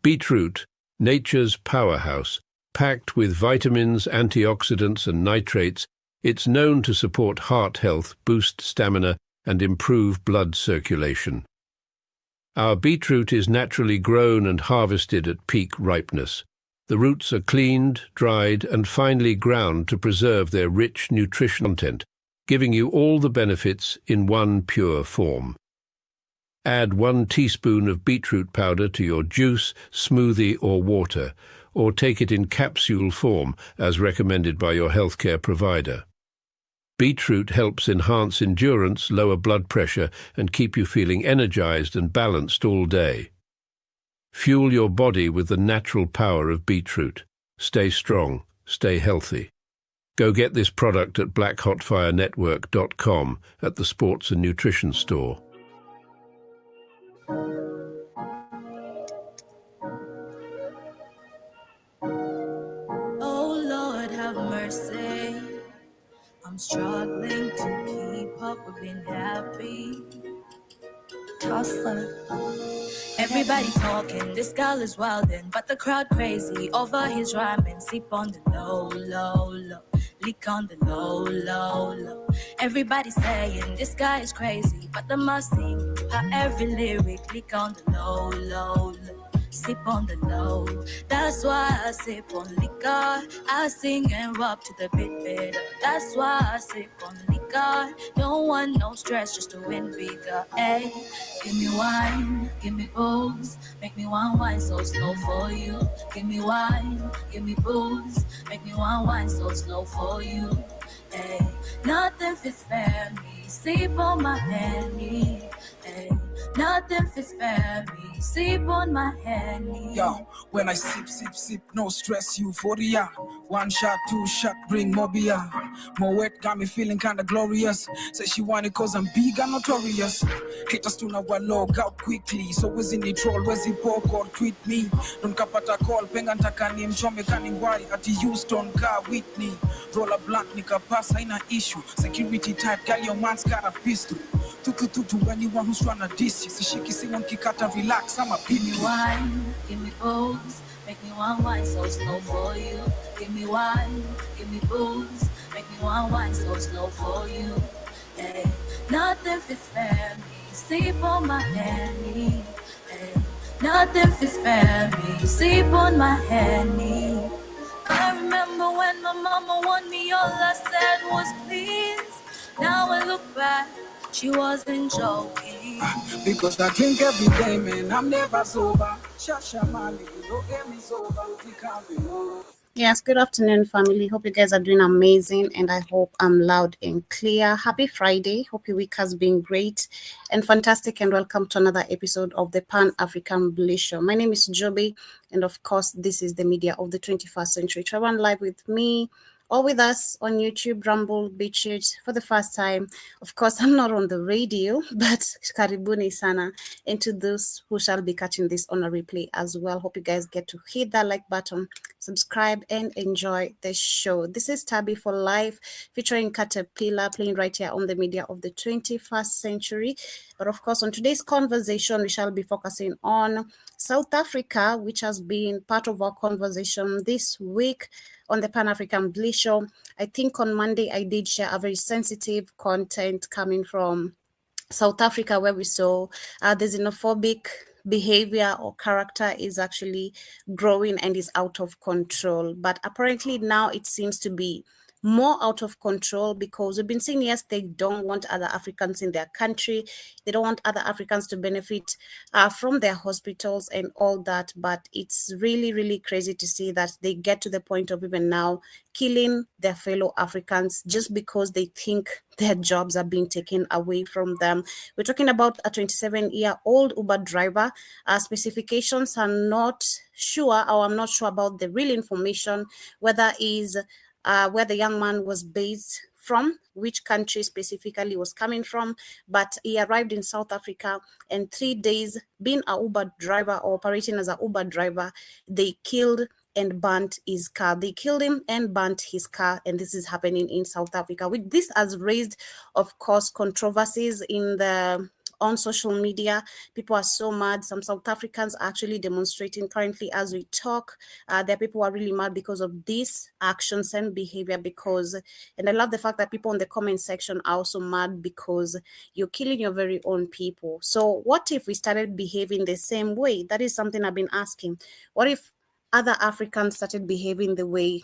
Beetroot, nature's powerhouse. Packed with vitamins, antioxidants and nitrates, it's known to support heart health, boost stamina and improve blood circulation. Our beetroot is naturally grown and harvested at peak ripeness. The roots are cleaned, dried and finely ground to preserve their rich nutritional content, giving you all the benefits in one pure form. Add 1 teaspoon of beetroot powder to your juice, smoothie or water, or take it in capsule form as recommended by your healthcare provider. Beetroot helps enhance endurance, lower blood pressure, and keep you feeling energized and balanced all day. Fuel your body with the natural power of beetroot. Stay strong, stay healthy. Go get this product at blackhotfirenetwork.com at the Sports and Nutrition Store. Oh Lord, have mercy. I'm struggling to keep up with being happy. Hustler. Everybody talking, this girl is wildin', but the crowd crazy over his rhyming. Sleep on the low, low, low. Leak on the low, low, low. Everybody saying this guy is crazy, but the must sing her every lyric. Leak on the low, low, low. Sip on the low, that's why I sip on liquor. I sing and rap to the bit better. That's why I sip on liquor. Don't want no stress, just to win bigger. Hey, give me wine, give me booze, make me want wine so slow for you. Give me wine, give me booze, make me want wine so slow for you. Hey, nothing fits fair me, sleep on my Henny. Hey, nothing fits fair me. Sleep on my Henny. Yo, when I sip, no stress, euphoria. 1 shot, 2 shot, bring more beer. More wet, got me feeling kinda glorious. Say she want it cause I'm big and notorious. Haters to now log out quickly. So where's in the troll, where's the pork or tweet me? Don't kapata call, penga nim chome kanim why at the Houston car Whitney. Roll a blunt, nika pass, ain't issue. Security type, girl, your man's got a pistol. To anyone who's tryna diss you. So she kissing on kikata, relax, I'm a give me wine, give me booze, make me want wine so slow for you. Give me wine, give me booze, make me want wine so slow for you. Hey, nothing fits fair me, sleep on my Henny. Hey, nothing fits fair me, sleep on my Henny. I remember when my mama warned me, all I said was please. Now I look back, she wasn't joking. Because I drink every day, man, I'm never sober. Shasha Mali, don't get me sober. Yes, good afternoon, family. Hope you guys are doing amazing, and I hope I'm loud and clear. Happy Friday. Hope your week has been great and fantastic, and welcome to another episode of the Pan-African Bliss Show. My name is Joby, and of course, this is the media of the 21st century. Try one live with me or with us on YouTube, Rumble, BitChute for the first time. Of course, I'm not on the radio, but karibuni sana, and to those who shall be catching this on a replay as well. Hope you guys get to hit that like button, subscribe, and enjoy the show. This is Tabby for Life, featuring Caterpillar, playing right here on the media of the 21st century. But of course, on today's conversation, we shall be focusing on South Africa, which has been part of our conversation this week on the Pan-African Bliss Show. I think on Monday, I did share a very sensitive content coming from South Africa, where we saw the xenophobic behavior or character is actually growing and is out of control. But apparently now it seems to be more out of control, because we've been seeing, yes, they don't want other Africans in their country. They don't want other Africans to benefit from their hospitals and all that. But it's really, really crazy to see that they get to the point of even now killing their fellow Africans just because they think their jobs are being taken away from them. We're talking about a 27-year-old Uber driver. Specifications are not sure, or I'm not sure about the real information, whether is where the young man was based from, which country specifically was coming from, but he arrived in South Africa, and 3 days being a Uber driver or operating as a Uber driver, they killed and burnt his car. They killed him and burnt his car, and this is happening in South Africa. This has raised, of course, controversies in the on social media. People are so mad. Some South Africans are actually demonstrating currently as we talk. There are people who are really mad because of these actions and behavior and I love the fact that people in the comment section are also mad because you're killing your very own people. So what if we started behaving the same way? That is something I've been asking. What if other Africans started behaving the way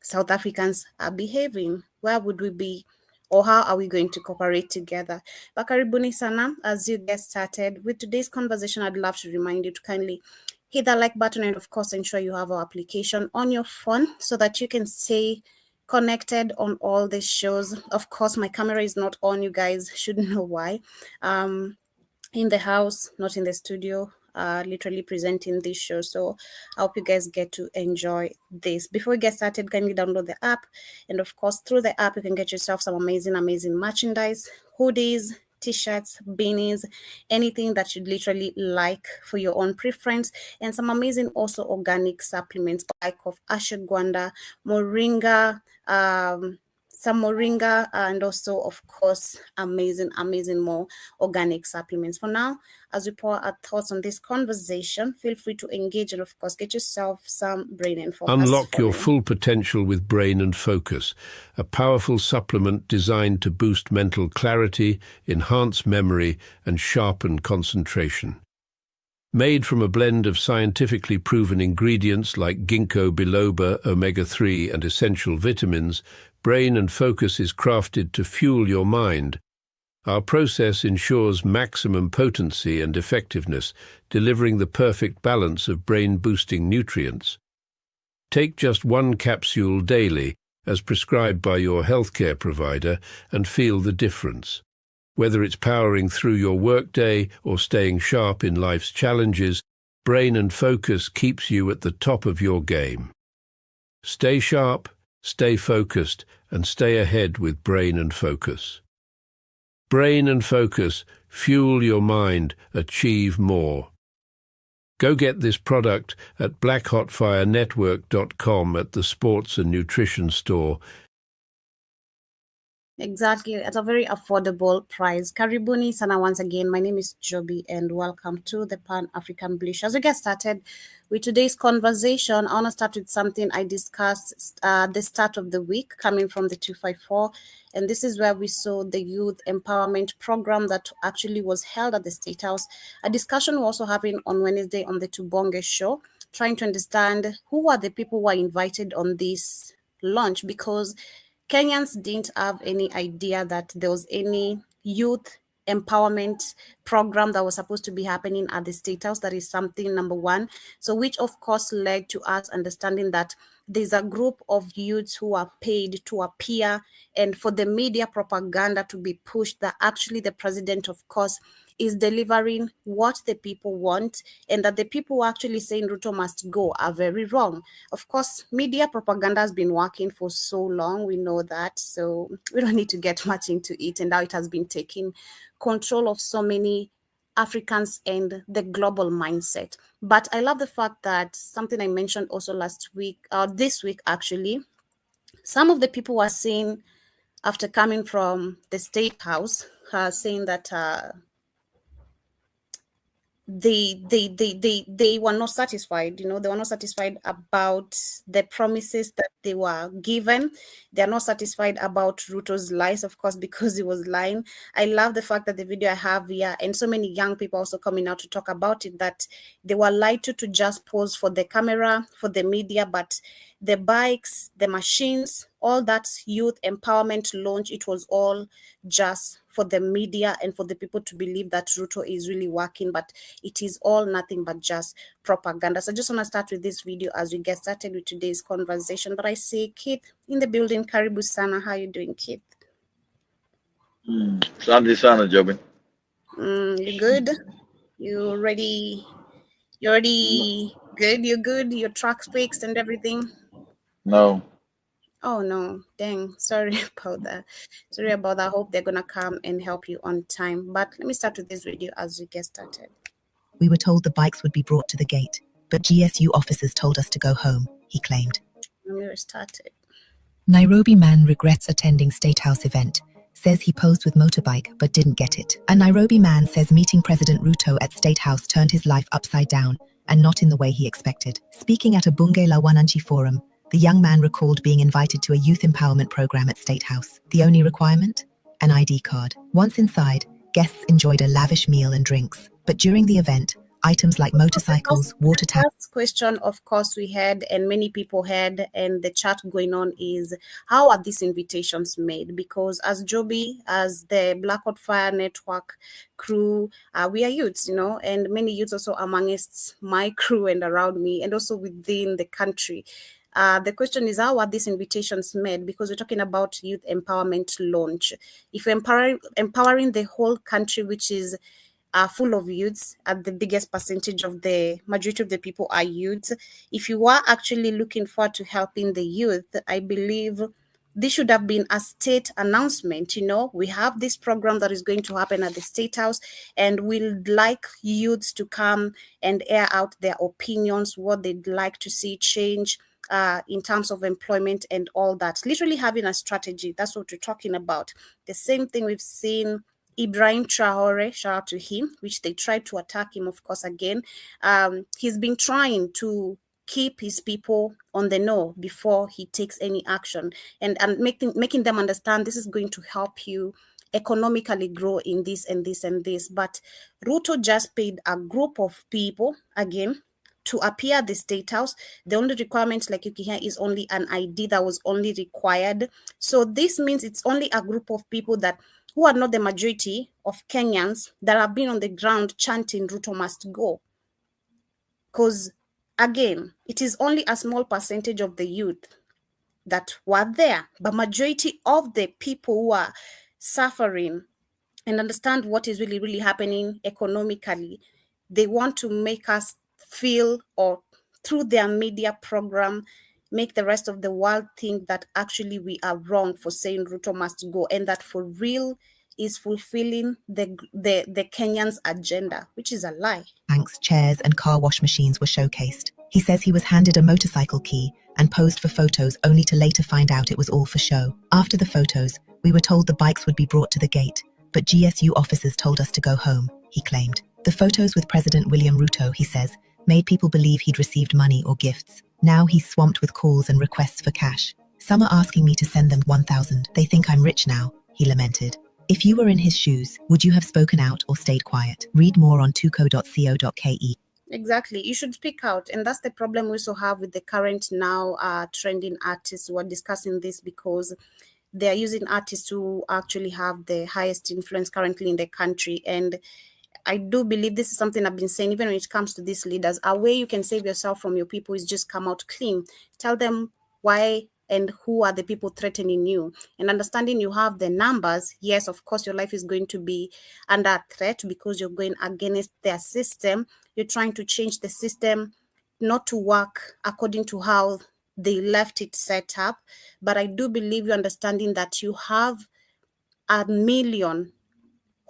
South Africans are behaving? Where would we be? Or how are we going to cooperate together? Bakaribuni sana, as you get started with today's conversation, I'd love to remind you to kindly hit that like button and of course ensure you have our application on your phone so that you can stay connected on all the shows. Of course, my camera is not on, you guys should know why. In the house, not in the studio, literally presenting this show. So I hope you guys get to enjoy this. Before we get started, kindly download the app. And of course, through the app, you can get yourself some amazing merchandise, hoodies, t-shirts, beanies, anything that you'd literally like for your own preference, and some amazing also organic supplements like of ashwagandha, moringa, some moringa, and also of course amazing more organic supplements. For now, as we pour our thoughts on this conversation, feel free to engage and of course get yourself some brain and focus. Unlock your full potential with Brain and Focus, a powerful supplement designed to boost mental clarity, enhance memory, and sharpen concentration. Made from a blend of scientifically proven ingredients like ginkgo biloba, omega-3, and essential vitamins, Brain and Focus is crafted to fuel your mind. Our process ensures maximum potency and effectiveness, delivering the perfect balance of brain-boosting nutrients. Take just one capsule daily, as prescribed by your healthcare provider, and feel the difference. Whether it's powering through your workday or staying sharp in life's challenges, Brain and Focus keeps you at the top of your game. Stay sharp, stay focused, and stay ahead with Brain and Focus. Brain and Focus, fuel your mind, achieve more. Go get this product at blackhotfirenetwork.com at the Sports and Nutrition Store. Exactly, at a very affordable price. Karibuni sana once again. My name is Joby and welcome to the Pan-African Bliss. As we get started with today's conversation, I want to start with something I discussed at the start of the week coming from the 254. And this is where we saw the youth empowerment program that actually was held at the State House. A discussion we're also having on Wednesday on the Tubonge show, trying to understand who are the people who are invited on this launch, because Kenyans didn't have any idea that there was any youth empowerment program that was supposed to be happening at the State House. That is something number one. So which of course led to us understanding that there's a group of youths who are paid to appear and for the media propaganda to be pushed that actually the president, of course, is delivering what the people want, and that the people who are actually saying Ruto must go are very wrong. Of course, media propaganda has been working for so long, we know that, so we don't need to get much into it, and now it has been taking control of so many Africans and the global mindset. But I love the fact that something I mentioned also last week, this week actually, some of the people were saying after coming from the State House, saying that they were not satisfied. They were not satisfied about the promises that they were given. They are not satisfied about Ruto's lies, of course, because he was lying. I love the fact that the video I have here, and so many young people also coming out to talk about it, that they were lied to just pose for the camera, for the media, but the bikes, the machines, all that youth empowerment launch, it was all just for the media and for the people to believe that Ruto is really working, but it is all nothing but just propaganda. So I just want to start with this video as we get started with today's conversation. But I see Keith in the building. Karibu sana. How are you doing, Keith? Asante sana, Joby. You good? You ready? You already good? You good? Your truck's fixed and everything? No. Oh no, dang, sorry about that. Sorry about that. I hope they're gonna come and help you on time. But let me start with this video as we get started. We were told the bikes would be brought to the gate, but GSU officers told us to go home, he claimed. Let me restart it. Nairobi man regrets attending State House event, says he posed with motorbike but didn't get it. A Nairobi man says meeting President Ruto at State House turned his life upside down and not in the way he expected. Speaking at a Bunge la Wananchi forum, the young man recalled being invited to a youth empowerment program at State House. The only requirement? An ID card. Once inside, guests enjoyed a lavish meal and drinks, but during the event, items like motorcycles, water taps. First question, of course, we had, and many people had, and the chat going on is, how are these invitations made? Because as Joby, as the Blackout Fire Network crew, we are youths, and many youths also amongst my crew and around me, and also within the country. The question is, how are these invitations made? Because we're talking about youth empowerment launch. If we're empowering the whole country, which is full of youths, at the biggest percentage of the majority of the people are youths. If you are actually looking forward to helping the youth, I believe this should have been a state announcement. We have this program that is going to happen at the State House, and we'd like youths to come and air out their opinions, what they'd like to see change in terms of employment and all that. Literally having a strategy. That's what we're talking about. The same thing we've seen Ibrahim Traore, shout out to him, which they tried to attack him, of course, again. He's been trying to keep his people on the know before he takes any action, and making them understand this is going to help you economically grow in this and this and this. But Ruto just paid a group of people, again, to appear at the State House. The only requirement, like you can hear, is only an ID that was only required. So this means it's only a group of people who are not the majority of Kenyans that have been on the ground chanting Ruto must go. Because, again, it is only a small percentage of the youth that were there. But majority of the people who are suffering and understand what is really, really happening economically, they want to make us feel, or through their media program, make the rest of the world think that actually we are wrong for saying Ruto must go, and that for real is fulfilling the Kenyans' agenda, which is a lie. Banks, chairs, and car wash machines were showcased. He says he was handed a motorcycle key and posed for photos, only to later find out it was all for show. After the photos, we were told the bikes would be brought to the gate, but GSU officers told us to go home, he claimed. The photos with President William Ruto, he says, made people believe he'd received money or gifts. Now he's swamped with calls and requests for cash. Some are asking me to send them 1,000. They think I'm rich now, he lamented. If you were in his shoes, would you have spoken out or stayed quiet? Read more on tuco.co.ke. Exactly. You should speak out. And that's the problem we also have with the current now trending artists. We're discussing this because they're using artists who actually have the highest influence currently in the country. And I do believe this is something I've been saying, even when it comes to these leaders. A way you can save yourself from your people is just come out clean. Tell them why and who are the people threatening you. And understanding you have the numbers, yes, of course, your life is going to be under threat because you're going against their system. You're trying to change the system not to work according to how they left it set up. But I do believe you're understanding that you have a million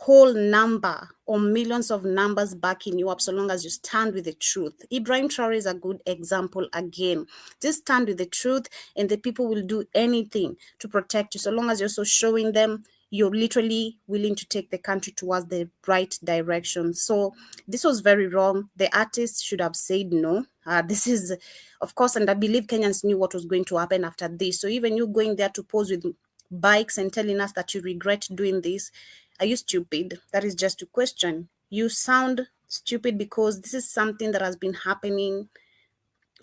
whole number or millions of numbers backing you up so long as you stand with the truth. Ibrahim Traore is a good example again. Just stand with the truth and the people will do anything to protect you so long as you're also showing them you're literally willing to take the country towards the right direction. So this was very wrong. The artists should have said no. This is, of course, and I believe Kenyans knew what was going to happen after this. So even you going there to pose with bikes and telling us that you regret doing this, are you stupid? That is just a question. You sound stupid because this is something that has been happening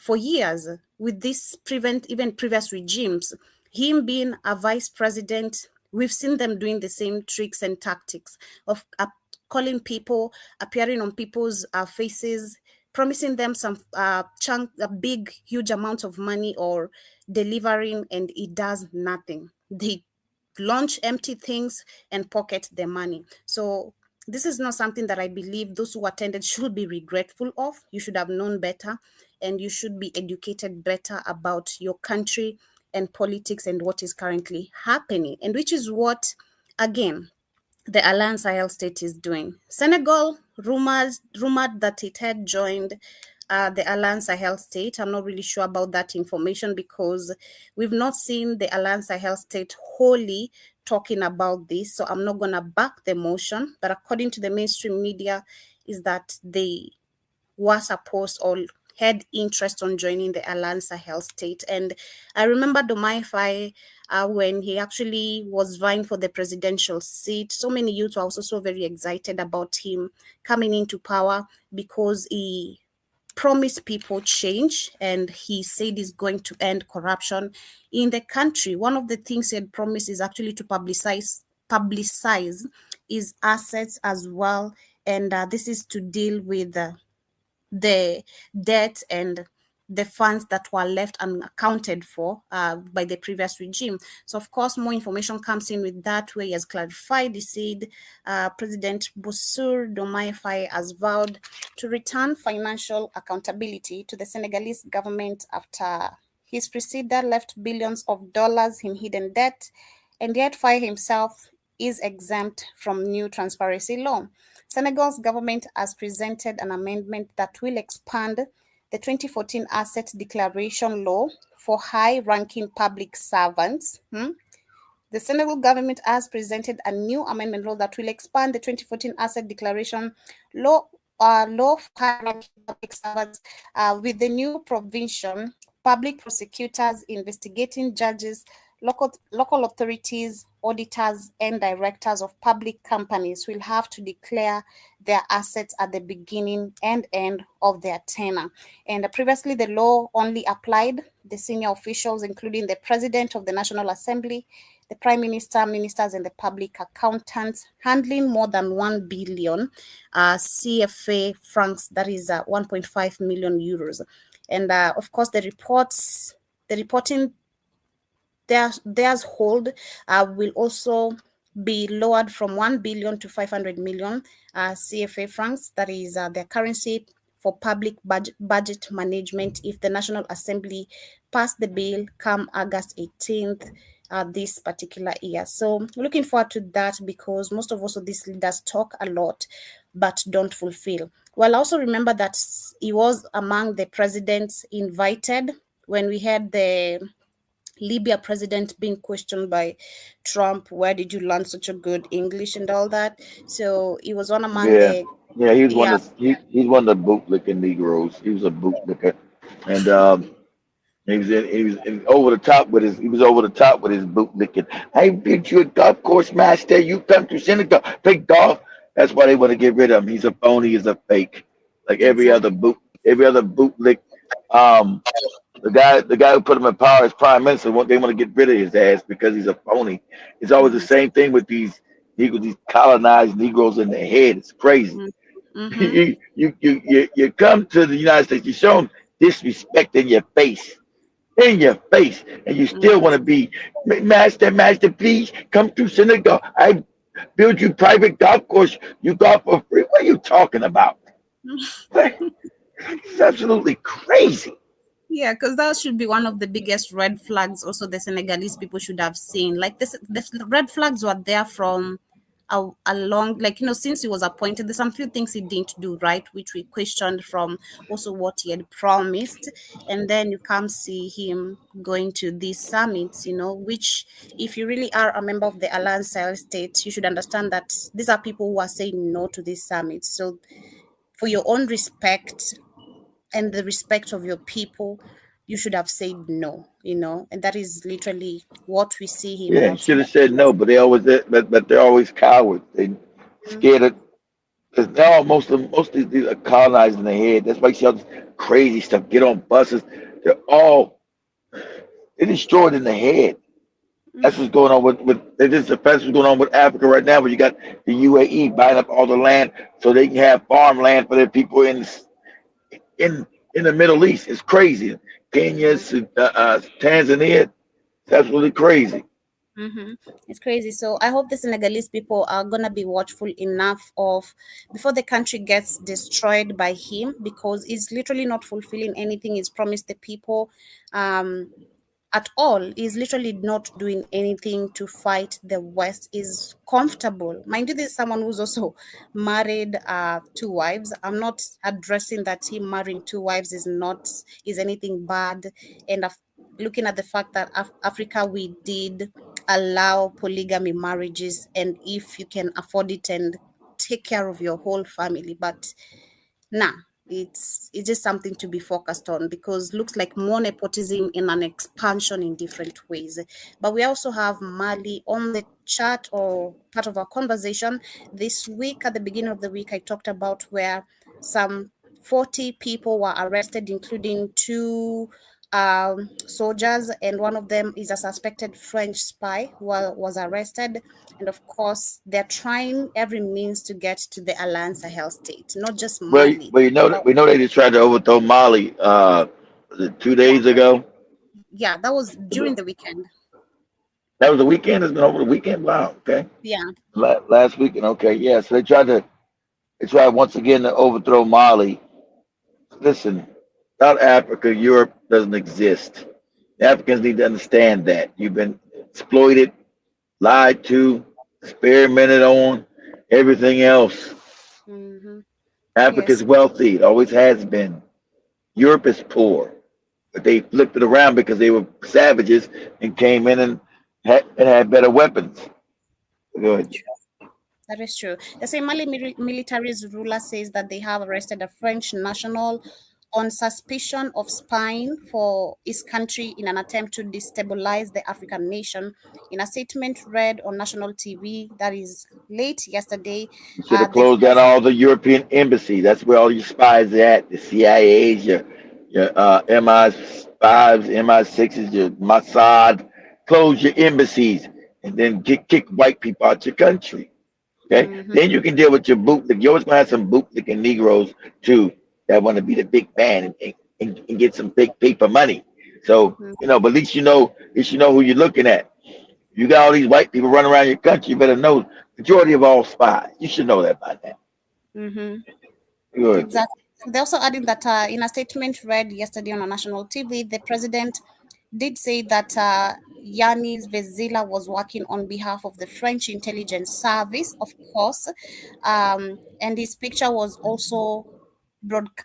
for years with this even previous regimes. Him being a vice president, we've seen them doing the same tricks and tactics of calling people, appearing on people's faces, promising them some big, huge amounts of money or delivering, and it does nothing. They launch empty things and pocket the money. So this is not something that I believe those who attended should be regretful of. You should have known better, and you should be educated better about your country and politics and what is currently happening, and which is what, again, the Alliance Sahel state is doing. Senegal rumored that it had joined the Alliance Sahel state. I'm not really sure about that information because we've not seen the Alliance Sahel state wholly talking about this, so I'm not gonna back the motion. But according to the mainstream media, is that they were supposed or had interest on joining the Alliance Sahel state. And I remember Domai when he actually was vying for the presidential seat. So many youth were also so very excited about him coming into power because he promised people change and he said he's going to end corruption in the country. One of the things he had promised is actually to publicize his assets as well, and this is to deal with the debt and the funds that were left unaccounted for by the previous regime. So, of course, more information comes in with that, where he has clarified. He said President Boussir Diomaye Faye has vowed to return financial accountability to the Senegalese government after his predecessor left billions of dollars in hidden debt, and yet Faye himself is exempt from new transparency law. Senegal's government has presented an amendment that will expand the 2014 Asset Declaration Law for high-ranking public servants. The Senegal government has presented a new amendment law that will expand the 2014 Asset Declaration Law for high-ranking public servants with the new provision. Public prosecutors, investigating judges, local authorities, auditors, and directors of public companies will have to declare their assets at the beginning and end of their tenure. And previously, the law only applied the senior officials, including the President of the National Assembly, the Prime Minister, ministers, and the public accountants, handling more than 1 billion CFA francs, that is 1.5 million euros. And of course, the reporting theirs hold will also be lowered from 1 billion to 500 million CFA francs, that is their currency for public budget management, if the National Assembly passed the bill come August 18th this particular year. So looking forward to that, because most of also these leaders talk a lot but don't fulfill. Well, also remember that he was among the presidents invited when we had the Libya president being questioned by Trump, where did you learn such a good English and all that? So he was one among Yeah, the, yeah. He's one yeah. of he's one of the bootlicking Negroes. He was a bootlicker, and he was over the top with his bootlicking. I built you a golf course, master. You come to Senegal, play golf. That's why they want to get rid of him. He's a phony. He's a fake, like Exactly. every other bootlick. Um, the guy who put him in power as prime minister, they want to get rid of his ass because he's a phony. It's always the Mm-hmm. same thing with these Negroes, these colonized Negroes in their head. It's crazy. Mm-hmm. You come to the United States, you show them disrespect in your face, and you still want to be master, please come to Senegal. I build you private golf course. You golf for free. What are you talking about? It's absolutely crazy. Yeah, because that should be one of the biggest red flags also the Senegalese people should have seen. Like this, the red flags were there from a long, like, since he was appointed, there's some few things he didn't do right, which we questioned from also what he had promised. And then you come see him going to these summits, which if you really are a member of the Alliance Sahel states, you should understand that these are people who are saying no to these summits. So for your own respect and the respect of your people, you should have said no, and that is literally what we see him Yeah, also. should have said no, but but they're always cowards. They scared of because now most of these are colonized in the head. That's why you see all this crazy stuff. Get on buses. They're all they're destroyed in the head. That's what's going on that's what's going on with Africa right now. Where you got the UAE buying up all the land so they can have farmland for their people in the Middle East. It's crazy. Kenya, Tanzania. It's absolutely crazy. Mm-hmm. It's crazy. So I hope the Senegalese people are gonna be watchful enough of before the country gets destroyed by him, because he's literally not fulfilling anything he's promised the people. Um, at all. He's literally not doing anything to fight the West. Is comfortable. Mind you, there's someone who's also married two wives. I'm not addressing that him marrying two wives is anything bad. And looking at the fact that Africa, we did allow polygamy marriages, and if you can afford it and take care of your whole family. But nah, it's just something to be focused on, because looks like more nepotism in an expansion in different ways. But we also have Mali on the chat, or part of our conversation this week. At the beginning of the week, I talked about where some 40 people were arrested, including two soldiers, and one of them is a suspected French spy who was arrested. And of course, they're trying every means to get to the Alliance Sahel state, not just Mali. Well, you know that But we know they just tried to overthrow Mali. Was it two yeah, days ago? yeah, that was during the weekend. That was the weekend. It's been over the weekend. Wow. Okay. Yeah. Last weekend. Okay. Yeah. So they tried once again to overthrow Mali. Listen, South Africa, Europe doesn't exist. The Africans need to understand that you've been exploited, lied to, experimented on, everything else. Hmm. Africa's Yes. wealthy. It always has been. Europe is poor. But they flipped it around because they were savages and came in and had better weapons. Good. That is true. The same Mali military's ruler says that they have arrested a French national on suspicion of spying for his country in an attempt to destabilize the African nation. In a statement read on national TV that is late yesterday, You should have the closed down all the European embassies. That's where all your spies are at. The CIA's, your MI5s, MI6s, your Mossad. Close your embassies and then kick white people out your country. Okay, Mhm, then you can deal with your bootleg. You always gonna have some bootlicking Negroes too that want to be the big man and get some big paper money. So but at least you know who you're looking at. You got all these white people running around your country. You better know majority of all spies. You should know that by now. mhm. Good. Exactly. They also adding that in a statement read yesterday on a national TV, the president did say that Yanis Vezila was working on behalf of the French intelligence service, of course, and his picture was also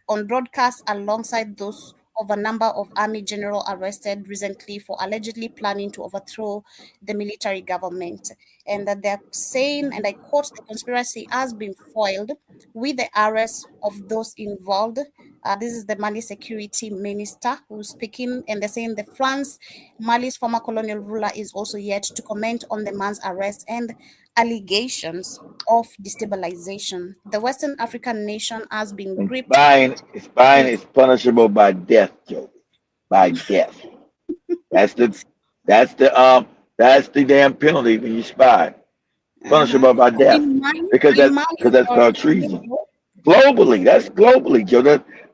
on broadcast alongside those of a number of army general arrested recently for allegedly planning to overthrow the military government, and that they're saying, and I quote, the conspiracy has been foiled with the arrest of those involved. This is the Mali security minister who's speaking, and they're saying the France, Mali's former colonial ruler, is also yet to comment on the man's arrest and allegations of destabilization. The Western African nation has been And gripped spying with. is punishable by death, Joe. By death. That's the that's the that's the damn penalty when you spy. Uh-huh. Punishable by death. In Mali, Because in Mali that's or called in treason. Congo, Globally, that's globally, Joe.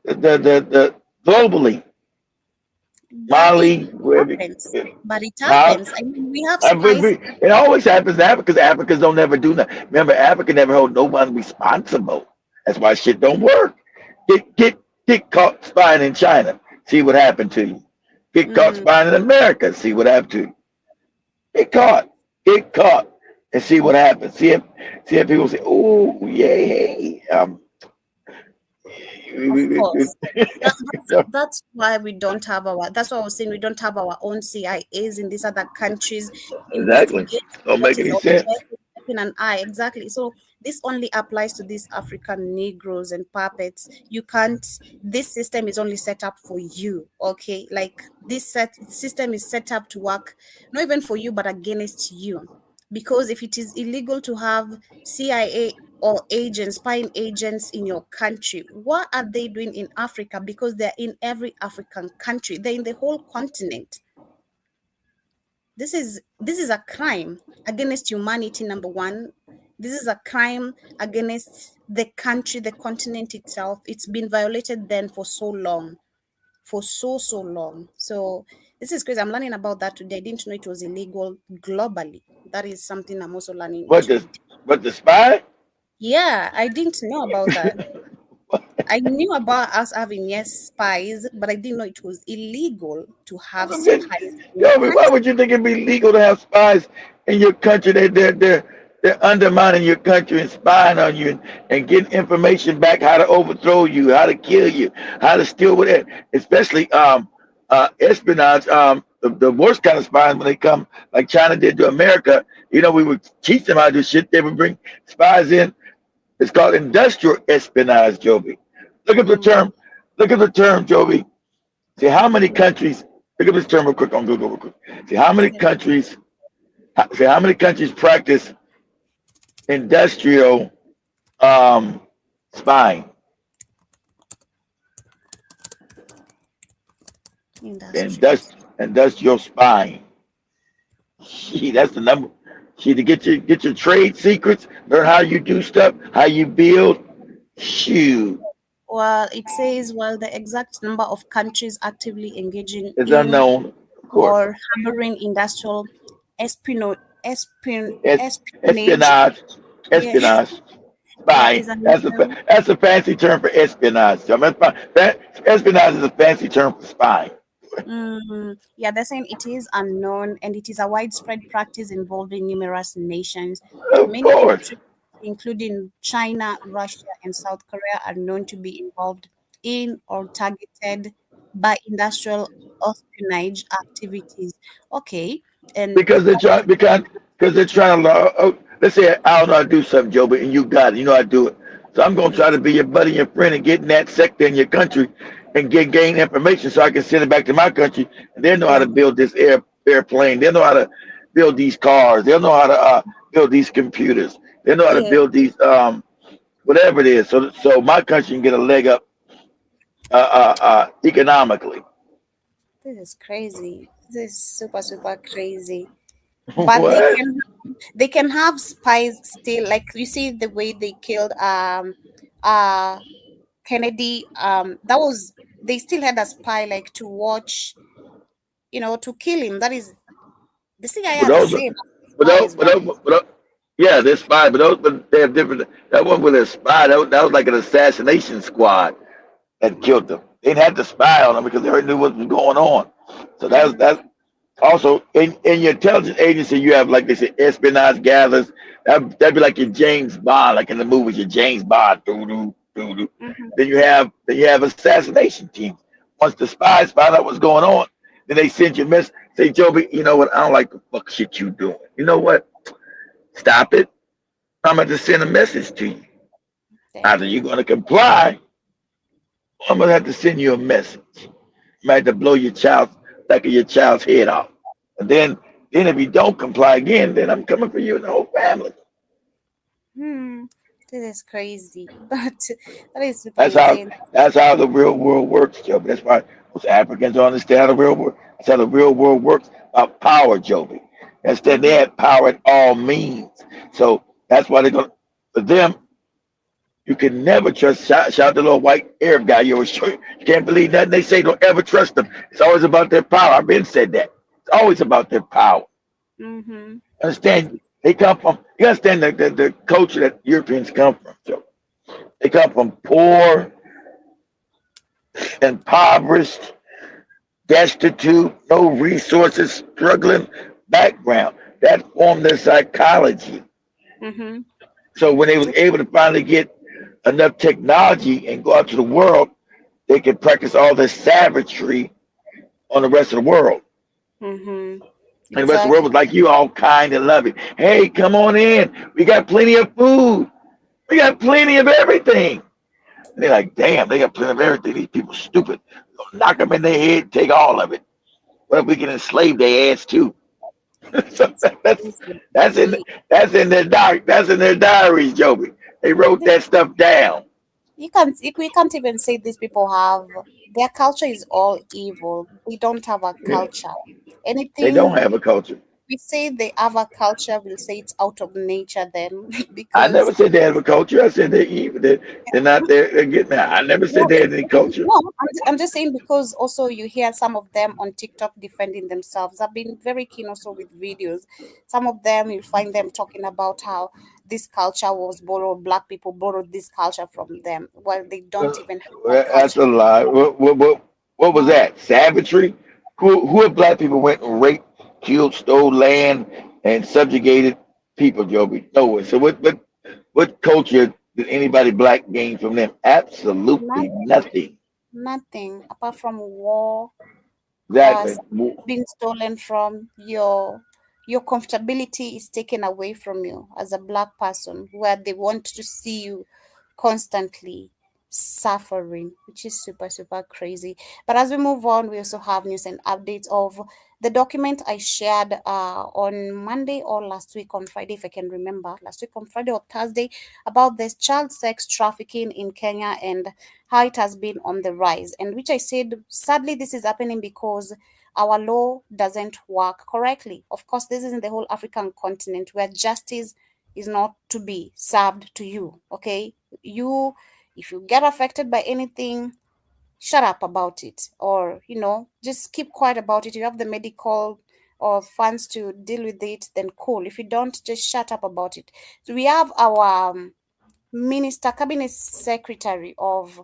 The globally, but it Mali, wherever. happens. But it Huh? happens. I mean, we have spies. It always happens to Africa because Africans don't never do nothing. Remember, Africa never hold no one responsible. That's why shit don't work. Get caught spying in China. See what happened to you. Get caught Mm, spying in America. See what happened to you. Get caught. Get caught. And see what happens. See if people say, "Oh, yay!" of course. That, Yeah, that's why we don't have our. That's why I was saying we don't have our own CIAs in these other countries exactly. investigating Don't what make is any out sense. there, keeping an eye. Exactly. So this only applies to these African Negroes and puppets. You can't. This system is only set up for you. Okay, like this system is set up to work not even for you but against you. Because if it is illegal to have CIA or agents, spying agents in your country, what are they doing in Africa? Because they're in every African country, they're in the whole continent. This is a crime against humanity, number one. This is a crime against the country, the continent itself. It's been violated then for so long, for so long. So this is crazy. I'm learning about that today. I didn't know it was illegal globally. That is something I'm also learning What the today. what the spy? Yeah, I didn't know about that. I knew about us having, yes, spies, but I didn't know it was illegal to have I'm just, spies in your yo, but why country. would you think it'd be legal to have spies in your country? They're undermining your country and spying on you and getting information back how to overthrow you, how to kill you, how to steal with it, especially espionage. the worst kind of spies when they come, like China did to America. We would teach them how to do shit. They would bring spies in. It's called industrial espionage, Joby. Look at the Mm, term. Look at the term, Joby. See how many countries. Look at this term real quick on Google real quick. See how many okay. countries. See how many countries practice industrial um, spying. Industrial. Industrial spying. Gee, that's the number. See, to get your trade secrets, learn how you do stuff, how you build. Shoot, Well, it says, well, the exact number of countries actively engaging it's in unknown, of course. or harboring industrial Es- espionage, espionage, yeah, espionage, yeah, spying. is That's unknown. a fancy term for espionage. I mean, espionage is a fancy term for spying. Yeah, they're saying it is unknown and it is a widespread practice involving numerous nations. Of Many course, countries, including China, Russia, and South Korea, are known to be involved in or targeted by industrial espionage activities. Okay, and because they're trying because they're trying to. Let's say I don't know how to do something, Joe, but and you got it. You know how to do it. So I'm gonna try to be your buddy, your friend, and get in that sector in your country and gain information so I can send it back to my country. And they know how yeah, to build this airplane. They know how to build these cars. They know how to build these computers. They know how to yeah, build these whatever it is. So my country can get a leg up economically. this is crazy. This is super, super crazy. But What? they can have spies still, like you see the way they killed uh Kennedy. That was, they still had a spy like to watch, to kill him. That is, the CIA But are the those, are- same as but those, spies, but but those, but those, yeah, they're spy, but they have different. That one with a spy, that was like an assassination squad that killed them. They didn't have to spy on them because they already knew what was going on. So mm, that's also in your intelligence agency. You have like they say espionage gathers. That'd be like your James Bond, like in the movies, your James Bond. Doo doo doo doo. mhm, Then you have assassination teams. Once the spies find out what's going on, then they send you a message. Say, Joby, you know what? I don't like the fuck shit you doing. You know what? Stop it. I'm going to send a message to you. Either you're damn. going to comply, or I'm going to have to send you a message. You might have to blow your child's head off. And then if you don't comply again, then I'm coming for you and the whole family. Hmm, this is crazy, but that is super That's how insane. that's how the real world works, Joby. That's why most Africans don't understand how the real world. That's how the real world works about power, Joby. Instead, they Mm-hmm. had power at all means. So that's why they're gonna. For them, you can never trust. Shout the little white Arab guy. You can't believe nothing they say. Don't ever trust them. It's always about their power. I've been said that. It's always about their power. Mm-hmm. Understand? They come from. You understand the culture that Europeans come from. So they come from poor, impoverished, destitute, no resources, struggling background. That formed their psychology. Mm-hmm. So when they was able to finally get enough technology and go out to the world, they could practice all this savagery on the rest of the world. Mm-hmm. And the rest of the world Exactly. was like, you all kind and loving. Hey, come on in. We got plenty of food. We got plenty of everything. And they're like, damn, they got plenty of everything. These people stupid. Knock them in their head, take all of it. What if we can enslave their ass too? So It's that's crazy. that's in You, that's in their diaries, Joby. They wrote that stuff down. we can't even say these people have, their culture is all evil. They don't have a Yeah. culture. They don't Anything have a culture. we say they have a culture, we'll say it's out of nature then, I never because said they have a culture. I said they're evil. They're not there. They're getting out. I never no, said they had any culture. no, I'm just saying because also you hear some of them on TikTok defending themselves. I've been very keen also with videos. Some of them you'll find them talking about how this culture was borrowed, black people borrowed this culture from them, while they don't even have a That's culture. a lie. What was that? Savagery? Who if black people went and raped, killed, stole land, and subjugated people, Joby? No one. So what culture did anybody black gain from them? Absolutely Nothing, nothing. nothing apart from war, Exactly. being stolen from, your comfortability is taken away from you as a black person, where they want to see you constantly suffering, which is super super crazy. But as we move on, we also have news and updates of the document I shared on Monday or last week on Friday, if I can remember, last week on Friday or Thursday, about this child sex trafficking in Kenya and how it has been on the rise. And which I said, sadly, this is happening because our law doesn't work correctly. Of course, this is in the whole African continent where justice is not to be served to you. Okay, you, if you get affected by anything, shut up about it, or just keep quiet about it. You have the medical or funds to deal with it, then cool. If you don't, just shut up about it. So we have our minister, cabinet secretary of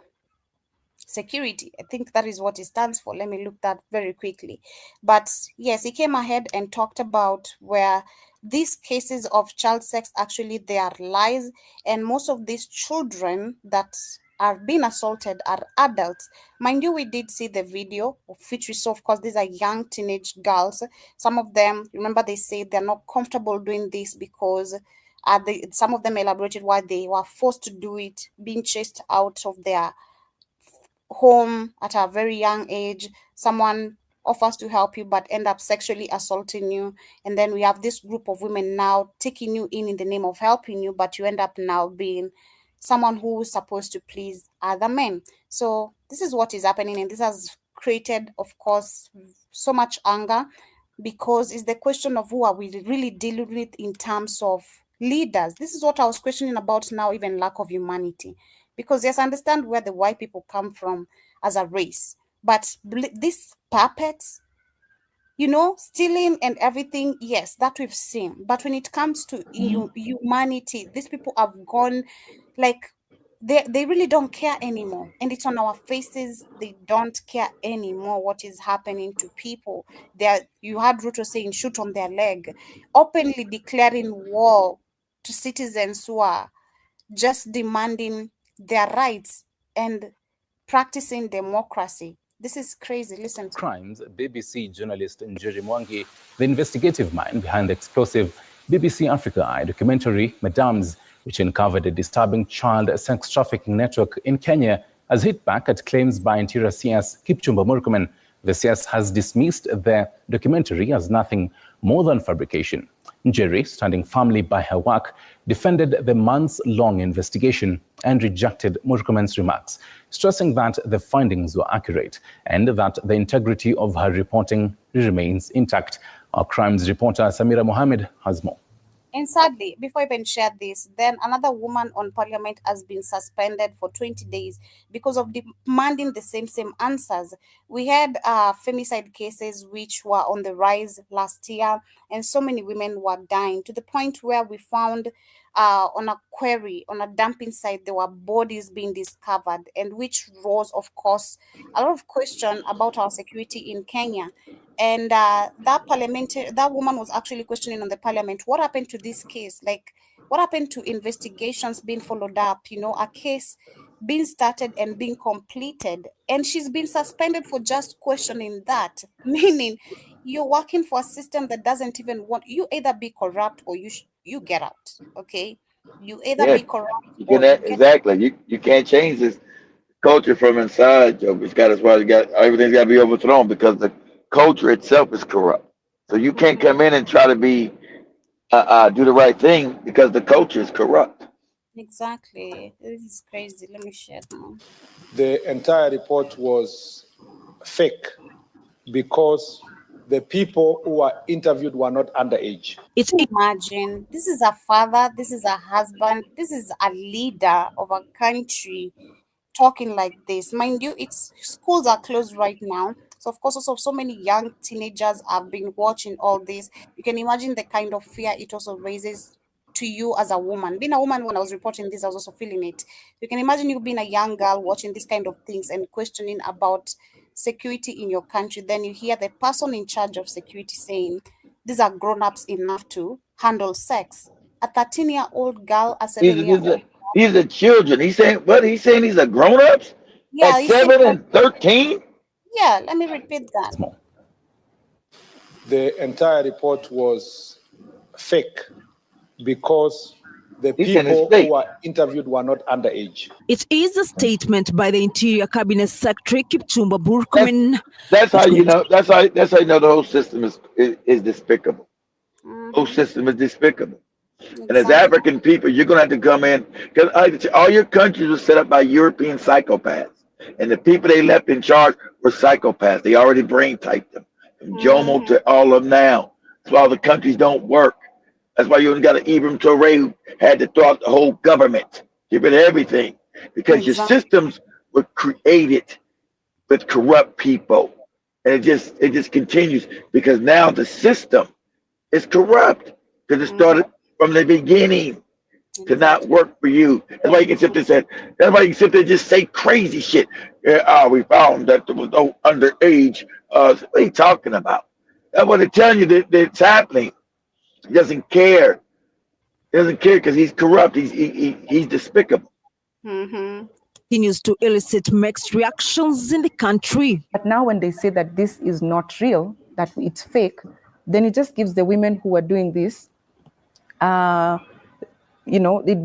security. I think that is what it stands for. Let me look that very quickly. But yes, he came ahead and talked about where these cases of child sex, actually they are lies, and most of these children that are being assaulted are adults. Mind you, we did see the video of which we saw. Of course, these are young teenage girls. Some of them, remember, they say they're not comfortable doing this because some of them elaborated why they were forced to do it, being chased out of their home at a very young age. Someone offers to help you but end up sexually assaulting you, and then we have this group of women now taking you in the name of helping you, but you end up now being someone who is supposed to please other men. So this is what is happening, and this has created, of course, so much anger, because it's the question of who are we really dealing with in terms of leaders. This is what I was questioning about now, even lack of humanity. Because yes, I understand where the white people come from as a race, but these puppets, stealing and everything, yes, that we've seen. But when it comes to humanity, these people have gone, like, they really don't care anymore, and it's on our faces. They don't care anymore what is happening to people. You had Ruto saying shoot on their leg, openly declaring war to citizens who are just demanding their rights and practicing democracy. This is crazy. Listen to crimes, BBC journalist Njeri Mwangi, the investigative mind behind the explosive BBC Africa Eye documentary Madams, which uncovered a disturbing child sex trafficking network in Kenya, has hit back at claims by Interior CS Kipchumba Murkomen. The CS has dismissed the documentary as nothing more than fabrication. Njeri, standing firmly by her work, defended the months-long investigation and rejected Murkomen's remarks, stressing that the findings were accurate and that the integrity of her reporting remains intact. Our crimes reporter Samira Mohammed has more. And sadly, before I even share this, then another woman on parliament has been suspended for 20 days because of demanding the same answers. We had femicide cases which were on the rise last year, and so many women were dying, to the point where we found on a quarry, on a dumping site, there were bodies being discovered, and which rose, of course, a lot of question about our security in Kenya. And that woman was actually questioning on the parliament, what happened to this case? Like, what happened to investigations being followed up, a case being started and being completed? And she's been suspended for just questioning that, meaning you're working for a system that doesn't even want you. Either be corrupt or you get out. Okay, you either Yeah, be corrupt you can or you get. exactly. You can't change this culture from inside, Joe. It's got, that's why you got, everything's got to be overthrown because the culture itself is corrupt. So you can't come in and try to be do the right thing because the culture is corrupt. Exactly, this is crazy. Let me share now. The entire report was fake because the people who were interviewed were not underage. Imagine, this is a father, this is a husband, this is a leader of a country talking like this. Mind you, it's schools are closed right now. So of course, also so many young teenagers have been watching all this. You can imagine the kind of fear it also raises to you as a woman. Being a woman, when I was reporting this, I was also feeling it. You can imagine you being a young girl watching these kind of things and questioning about security in your country. Then you hear the person in charge of security saying, these are grown-ups enough to handle sex. A 13-year-old girl, a These 7-year-old. these are children. He's saying what? He's saying these are grown ups Yeah, at he said, 7 and 13. yeah, let me repeat that. the entire report was fake because the people who were interviewed were not underage. It is a statement by the Interior Cabinet Secretary Kipchumba Murkomen. That's how you know. That's how you know the whole system is despicable. The whole system is despicable. And as African people, you're going to have to come in because all your countries were set up by European psychopaths, and the people they left in charge were psychopaths. They already brain typed them, from Jomo to all of them now. That's why all the countries don't work. That's why you even got an Ibrahim Touré who had to throw out the whole government, get rid of everything, because your systems were created with corrupt people, and it just continues because now the system is corrupt because it started from the beginning to not work for you. That's why you can sit there and say, that's why you can sit there and just say crazy shit. We found that there was no underage. What are you talking about? That's what they're telling you that it's happening. He doesn't care. He doesn't care because he's corrupt. He's despicable. Continues to elicit mixed reactions in the country. But now when they say that this is not real, that it's fake, then it just gives the women who are doing this, it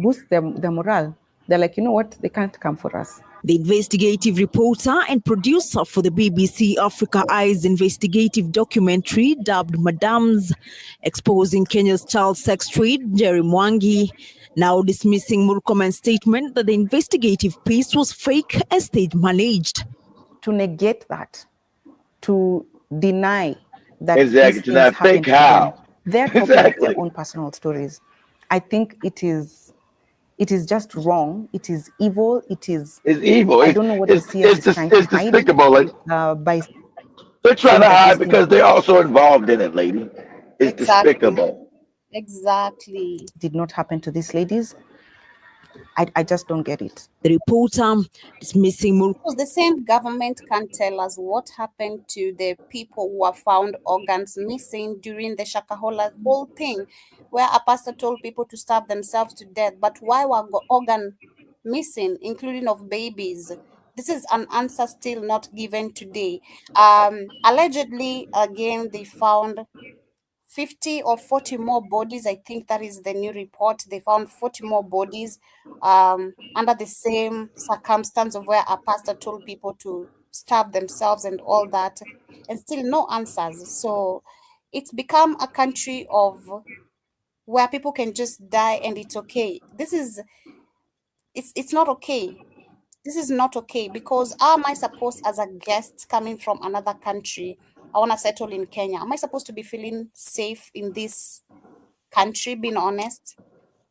boosts their morale. They're like, you know what, they can't come for us. The investigative reporter and producer for the BBC Africa Eyes investigative documentary dubbed Madams, exposing Kenya's child sex trade, Jerry Mwangi, now dismissing Murkomen's statement that the investigative piece was fake and stage managed. To negate that, to deny that exactly, to not fake how they're talking about their own personal stories. I think it is just wrong. It is evil. It's evil. I don't know what the CS is trying to hide. Despicable. They're trying to hide because they're also involved in it, lady. It's despicable. Exactly. Did not happen to these ladies. I just don't get it. The reporter dismissing because the same government can tell us what happened to the people who are found organs missing during the Shakahola whole thing, where a pastor told people to starve themselves to death. But why were organ missing, including of babies? This is an answer still not given today. Allegedly, again, they found 50 or 40 more bodies. I think that is the new report. They found 40 more bodies under the same circumstance of where a pastor told people to starve themselves and all that, and still no answers. So it's become a country of where people can just die and it's okay. It's not okay. This is not okay, because how am I supposed, as a guest coming from another country, I want to settle in Kenya, am I supposed to be feeling safe in this country, being honest?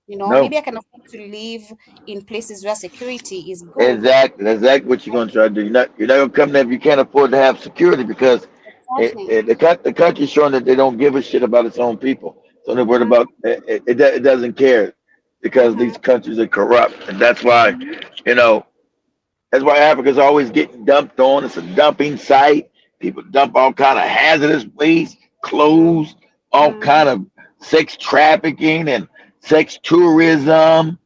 No. Maybe I can afford to live in places where security is good. Exactly. That's exactly what you're going to try to do. You're not going to come there if you can't afford to have security, because the country's showing that they don't give a shit about its own people. So they're worried about it doesn't care, because these countries are corrupt. And that's why, that's why Africa's always getting dumped on. It's a dumping site. People dump all kind of hazardous waste, clothes, all kind of sex trafficking and sex tourism.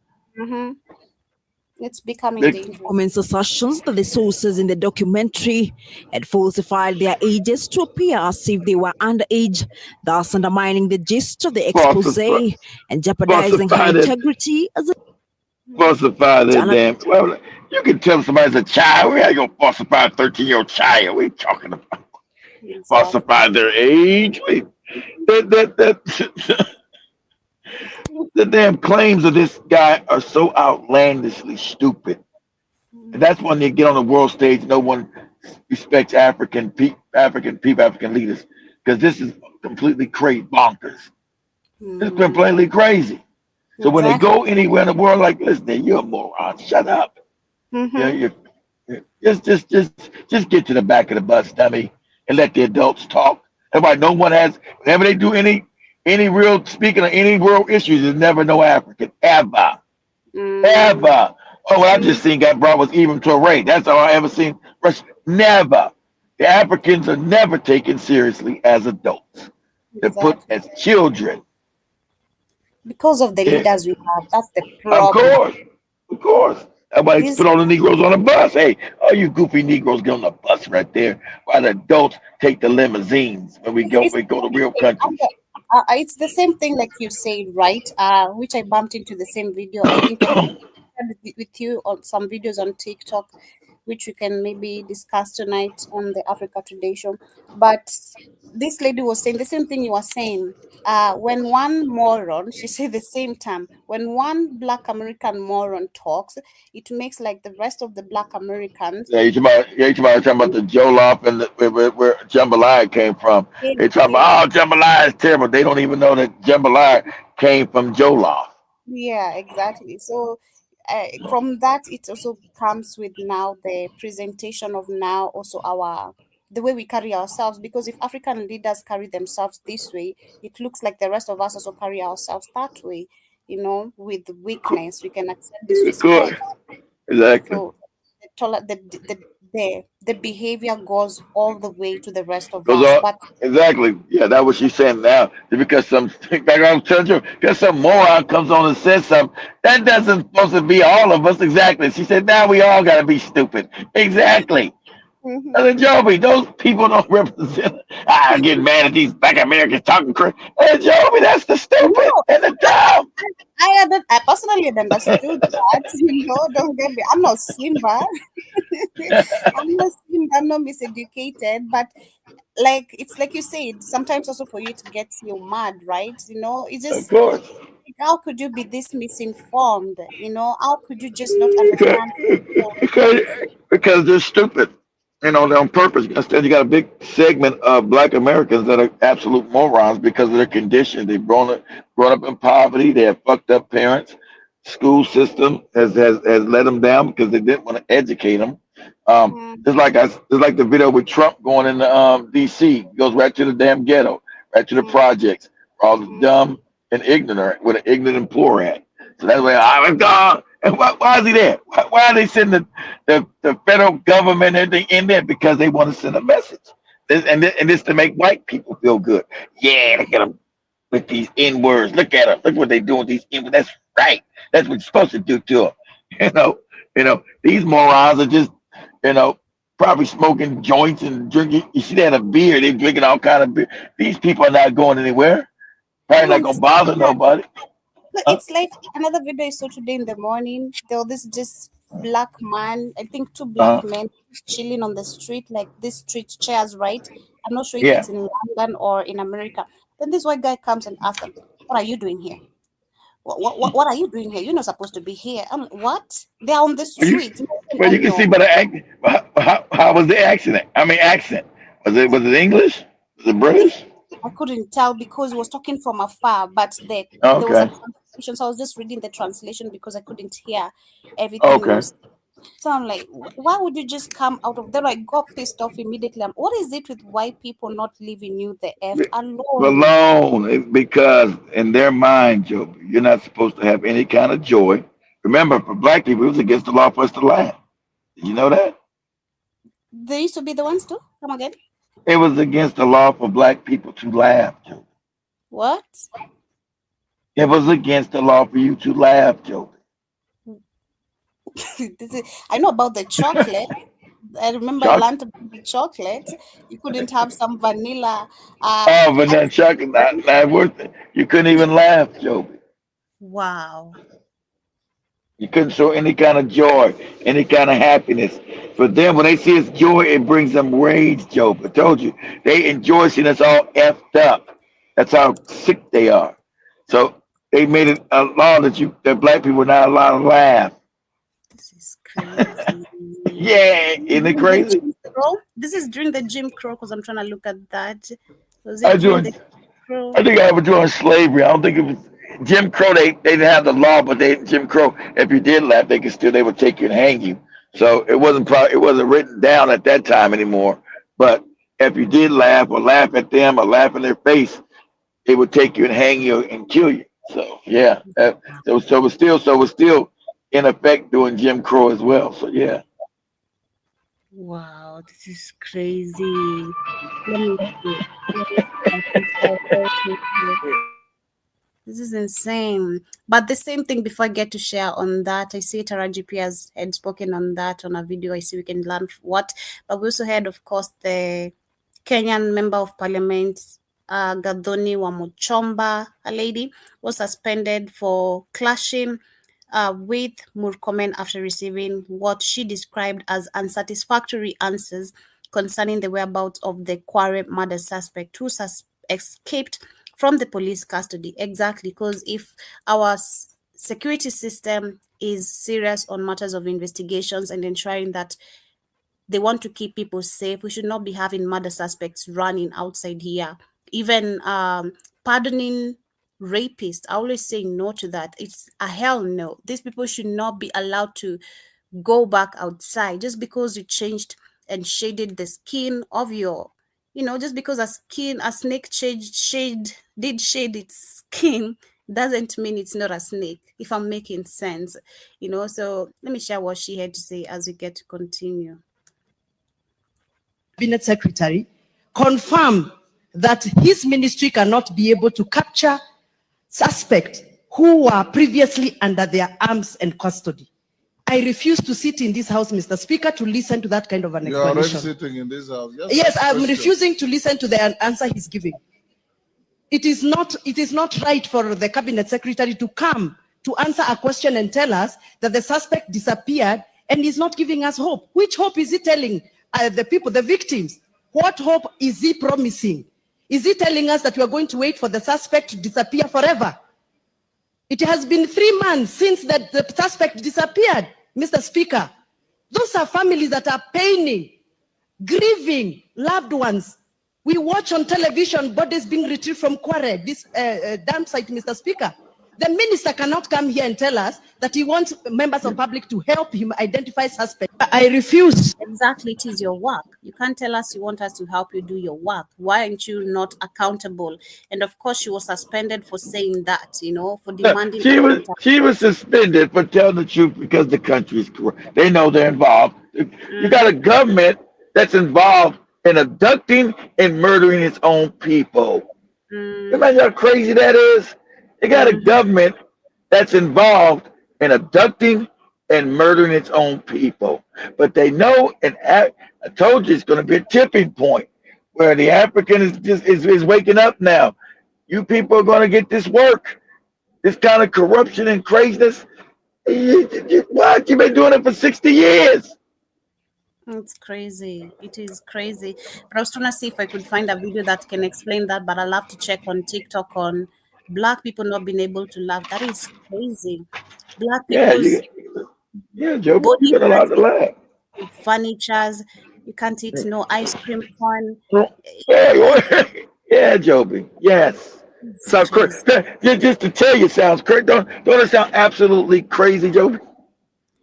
It's becoming dangerous. Comments assertions that the sources in the documentary had falsified their ages to appear as if they were underage, thus undermining the gist of the expose and jeopardizing her integrity as a falsify their damn. Well, you can tell somebody's a child. We ain't gonna falsify a 13-year-old child. What are you talking about? Falsify their age. The damn claims of this guy are so outlandishly stupid. And that's when they get on the world stage. No one respects African leaders, because this is completely crazy, bonkers. It's completely crazy. So when they go anywhere in the world, like, listen, you're a moron. Shut up. Just get to the back of the bus, dummy, and let the adults talk. That's why no one has. Whenever they do any real speaking of any world issues, there's never no African ever. Ever. Oh, what I just seen got brought was Ibrahim Touré. That's all I ever seen. Never. The Africans are never taken seriously as adults. They're put as children. Because of the leaders we have. That's the problem. Of course. That's why they This put all the Negroes on the bus. Hey, all you goofy Negroes get on the bus right there, while the adults take the limousines when it's we go to real okay. countries. It's the same thing like you said, right? Which I bumped into the same video. I think I shared with you on some videos on TikTok, which we can maybe discuss tonight on the Africa Today show. But this lady was saying the same thing you were saying. When one moron, she said the same time, when one Black American moron talks, it makes like the rest of the Black Americans. You talking about the Jollof and where jambalaya came from. Yeah, They talking yeah, about, oh, jambalaya is terrible. They don't even know that jambalaya came from Jollof. yeah, exactly. So from that, it also comes with now the presentation of now also our the way we carry ourselves. Because if African leaders carry themselves this way, it looks like the rest of us also carry ourselves that way. With weakness, we can accept Of course, disrespect. exactly. So the behavior goes all the way to the rest of Goes us. on But exactly. Yeah, that's what she's saying now. Just because some like I was telling you, because some moron comes on and says something, that doesn't supposed to be all of us. Exactly. She said, now we all gotta be stupid. Exactly. I mhm. said, Joby, those people don't represent. I get mad at these black Americans talking crazy. Hey, Joby, that's the stupid No, and the dumb. I personally had understood that. Don't get me. I'm not Simba. I'm not Simba. I'm not miseducated. But like it's like you said, sometimes also for you to get you mad, right? It's Of just course. like, how could you be this misinformed? How could you just not Because, understand? because, because they're stupid. They're on purpose. Instead, you got a big segment of Black Americans that are absolute morons because of their condition. They've grown up in poverty. They have fucked up parents. School system has let them down because they didn't want to educate them. Mm, It's like the video with Trump going into D.C. Goes right to the damn ghetto, right to the mm, projects, where all the mm, dumb and ignorant, with an ignorant and poor at. So that's why I exactly. was gone. And why is he there? Why are they sending the federal government and everything in there? Because they want to send a message. And this to make white people feel good. Yeah, look at them with these N words. Look at them. Look what they doing with these N words. That's right. That's what you're supposed to do to them. You know, these morons are just, you know, probably smoking joints and drinking. You see, they had a beer. They drinking all kind of beer. These people are not going anywhere. I Probably don't not gonna understand bother that. nobody. No, Huh? it's like another video I saw today in the morning. There was this just black man, I think two black Uh, men just chilling on the street, like these street chairs, right? I'm not sure if yeah. it's in London or in America. Then this white guy comes and asks them, "What are you doing here? What are you doing here? You're not supposed to be here." I'm like, "What? They're on the Well, street." you can see No, by the accent. How was the accent? I mean, accent. Was it English? Was it I think British? I couldn't tell because he was talking from afar, but there was a Okay. translation, so I was just reading the translation because I couldn't hear everything he Okay. was. So I'm like, why would you just come out of there? I got pissed off immediately. What is it with white people not leaving you the F alone? Alone is because in their mind, Joe, you're not supposed to have any kind of joy. Remember, for black people, it was against the law for us to laugh. Did you know that? They used to be the ones too. Come again? It was against the law for black people to laugh, Joe. What? It was against the law for you to laugh, Joe. I know about the chocolate. I remember I Chuck, learned about the chocolate. You couldn't have some vanilla. oh, but that Chuck is not worth it. You couldn't even laugh, Joe. Wow. You couldn't show any kind of joy, any kind of happiness. For them, when they see us joy, it brings them rage, Joe. I told you, they enjoy seeing us all effed up. That's how sick they are. So they made it a law that black people are not allowed to laugh. This is crazy. Yeah, isn't it During the crazy? Jim Crow? This is during the Jim Crow because I'm trying to look at that. Was I it during doing. the Crow? I think I was doing slavery. I don't think it was Jim Crow. They didn't have the law, but Jim Crow. If you did laugh, they would take you and hang you. So it wasn't written down at that time anymore. But if you did laugh or laugh at them or laugh in their face, they would take you and hang you and kill you. So yeah, so it was still in effect during Jim Crow as well. So yeah. Wow, this is crazy. Let me see. Let me see. I can find it. This is insane. But the same thing, before I get to share on that, I see Taraji P had spoken on that on a video. I see we can learn what. But we also had, of course, the Kenyan Member of Parliament, Gathoni Wamuchomba, a lady, was suspended for clashing with Murkomen after receiving what she described as unsatisfactory answers concerning the whereabouts of the Kware murder suspect who escaped from the police custody. Exactly, because if our security system is serious on matters of investigations and ensuring that they want to keep people safe, we should not be having murder suspects running outside here. Even pardoning rapists, I always say no to that. It's a hell no. These people should not be allowed to go back outside just because you changed and shaded the skin of your, just because a snake did shade its skin doesn't mean it's not a snake, if I'm making sense. So let me share what she had to say as we get to continue. Cabinet Secretary confirm that his ministry cannot be able to capture suspects who were previously under their arms and custody. I refuse to sit in this house, Mr. Speaker, to listen to that kind of an explanation. You're already sitting in this house. Yes, I'm refusing to listen to the answer he's giving. It is not right for the Cabinet Secretary to come to answer a question and tell us that the suspect disappeared and is not giving us hope. Which hope is he telling the people, the victims? What hope is he promising? Is he telling us that we are going to wait for the suspect to disappear forever? It has been 3 months since the suspect disappeared, Mr. Speaker. Those are families that are paining, grieving loved ones. We watch on television bodies being retrieved from Kware, this dam site, Mr. Speaker. The minister cannot come here and tell us that he wants members of public to help him identify suspects. I refuse. Exactly, it is your work. You can't tell us you want us to help you do your work. Why aren't you not accountable? And of course, she was suspended for saying that, for demanding. She was suspended for telling the truth because the country is corrupt. They know they're involved. You got a government that's involved in abducting and murdering its own people. Imagine how crazy that is. They got a government that's involved in abducting and murdering its own people. But they know, and I told you it's going to be a tipping point where the African is waking up now. You people are going to get this work, this kind of corruption and craziness. What? You've been doing it for 60 years. It's crazy. It is crazy. But I was trying to see if I could find a video that can explain that, but I'll have to check on TikTok on Black people not being able to laugh. That is crazy. Black people's Joe, you got a lot to laugh. Furnitures, you can't eat no ice cream corn. Yeah, Joby. Yes. So just to tell you, sounds crazy. Don't it sound absolutely crazy, Joby?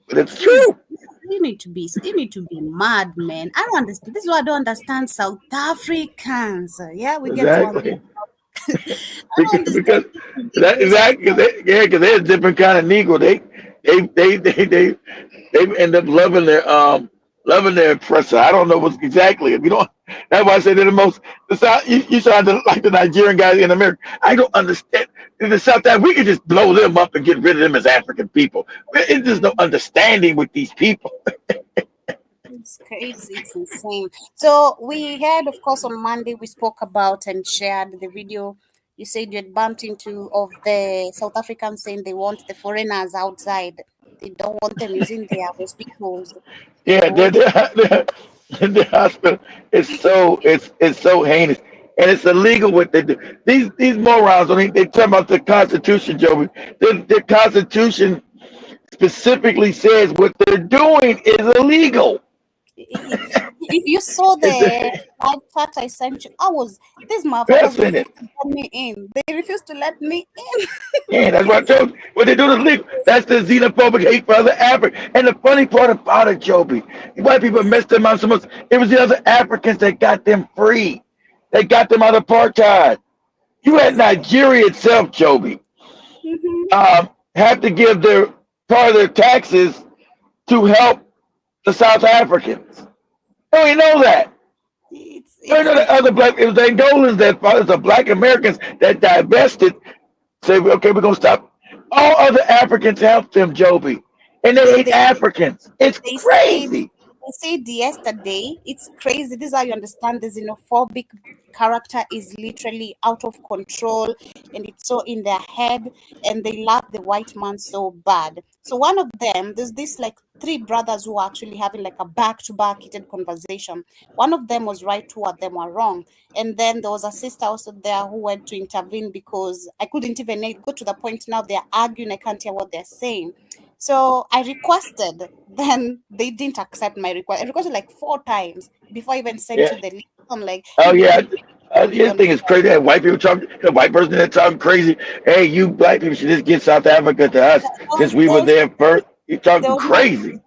But it's true. You need to be mad, man. I don't understand. This is why I don't understand South Africans. Yeah, we exactly. because they're a different kind of Negro. They end up loving their oppressor. I don't know what's exactly. If you don't, that's why I say they're the most. You sound like the Nigerian guys in America. I don't understand. In the South, that we could just blow them up and get rid of them as African people. There's no understanding with these people. It's crazy. It's insane. So we had, of course, on Monday we spoke about and shared the video. You said you had bumped into of the South Africans saying they want the foreigners outside. They don't want them using their hospitals. Yeah, the hospital is so heinous, and it's illegal what they do. These morons, they talk about the Constitution, Joey. The Constitution specifically says what they're doing is illegal. If you saw the live chat I sent you, these motherfuckers refused to let me in. They refused to let me in. Yeah, that's what I told you. What they do is legal. That's the xenophobic hate for other Africans. And the funny part about it, Joby, white people messed them up so much. It was the other Africans that got them free. They got them out of apartheid. You had Nigeria itself, Joby, have to give part of their taxes to help the South Africans. Oh, you know that. It was the Angolans it was the Black Americans that divested Say, okay, we're gonna stop. All other Africans helped them, Joby, and they hate They Africans. It's they said crazy. yesterday, it's crazy. This is how you understand the xenophobic character is literally out of control, and it's so in their head, and they love the white man so bad. So one of them, there's this like three brothers who are actually having like a back-to-back heated conversation. One of them was right, two of them were wrong, and then there was a sister also there who went to intervene because I couldn't even go to the point. Now they're arguing, I can't hear what they're saying. So I requested, then they didn't accept my request. I requested like 4 times before I even sent Yeah. you the link. I'm like, Oh maybe yeah. can you read This on thing is crazy. That white people talking, the white person that talking crazy. Hey, you black people should just get South Africa to us since we were there first. You there talking was no crazy.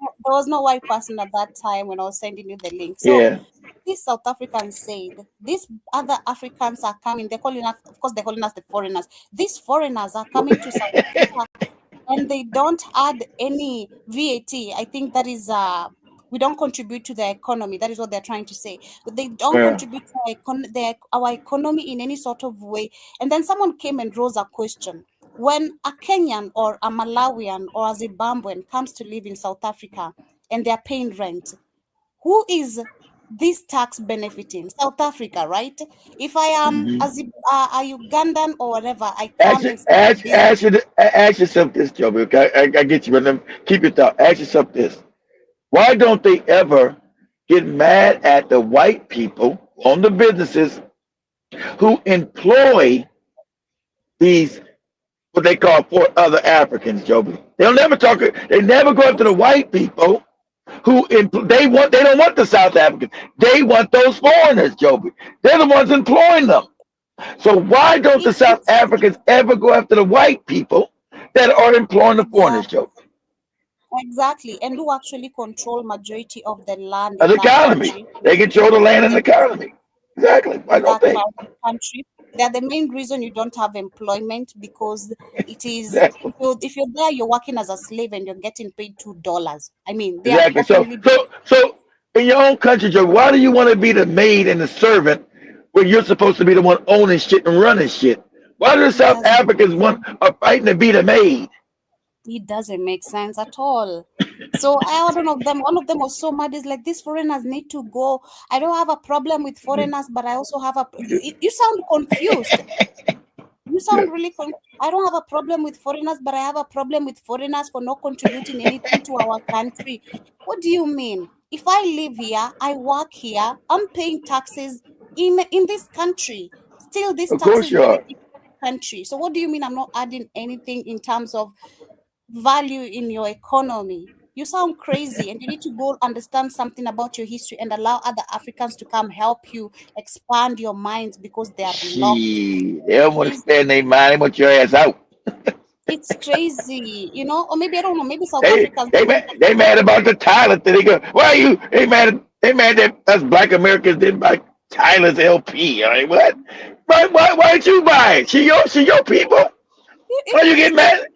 white person at that time when I was sending you the link. So Yeah. these South Africans said these other Africans are coming. They're calling us, of course, they're calling us the foreigners. These foreigners are coming to South Africa and they don't add any VAT. I think that is we don't contribute to the economy. That is what they're trying to say. But they don't Yeah. contribute to our economy in any sort of way. And then someone came and rose a question. When a Kenyan or a Malawian or a Zimbabwean comes to live in South Africa and they're paying rent, who is this tax benefiting? South Africa, right? If I am Mhm. a Ugandan or whatever, I Ask, come you- and start a business. ask yourself this, Joby. Okay, I get you, but then keep your thought. Ask yourself this: why don't they ever get mad at the white people on the businesses who employ these what they call for other Africans, Joby? They'll never talk. They never go up to the white people who they don't want the South Africans. They want those foreigners, Joby. They're the ones employing them. So why don't the South It's Africans ever go after the white people that are employing the foreigners, exactly. Joby? Exactly, and who actually control majority of the land in The that economy. country, They control the land and the in, economy. Exactly. Why in don't that they? part of the country. They're the main reason you don't have employment because it is Exactly. if you're there, you're working as a slave and you're getting paid $2. I mean, they are Exactly. So openly so so in your own country, Joe, why do you want to be the maid and the servant when you're supposed to be the one owning shit and running shit? Why do the it South doesn't Africans are fighting to be the maid? it doesn't make sense at all. So one of them was so mad. Is like these foreigners need to go. I don't have a problem with foreigners, but I also have you sound confused. You sound really I don't have a problem with foreigners, but I have a problem with foreigners for not contributing anything to our country. What do you mean? If I live here, I work here, I'm paying taxes in this country. Still, these Of course taxes you are. benefit the country. So what do you mean I'm not adding anything in terms of value in your economy? You sound crazy, and you need to go understand something about your history and allow other Africans to come help you expand your minds because they are locked. Shit. They don't want to spend their mind. They want your ass out. It's crazy, or maybe I don't know. Maybe South Africans. They mad about the Tyler thing. They go, why are you? They mad that us Black Americans didn't buy Tyler's LP. I mean, what? Why didn't you buy it? She your people. Why you get mad?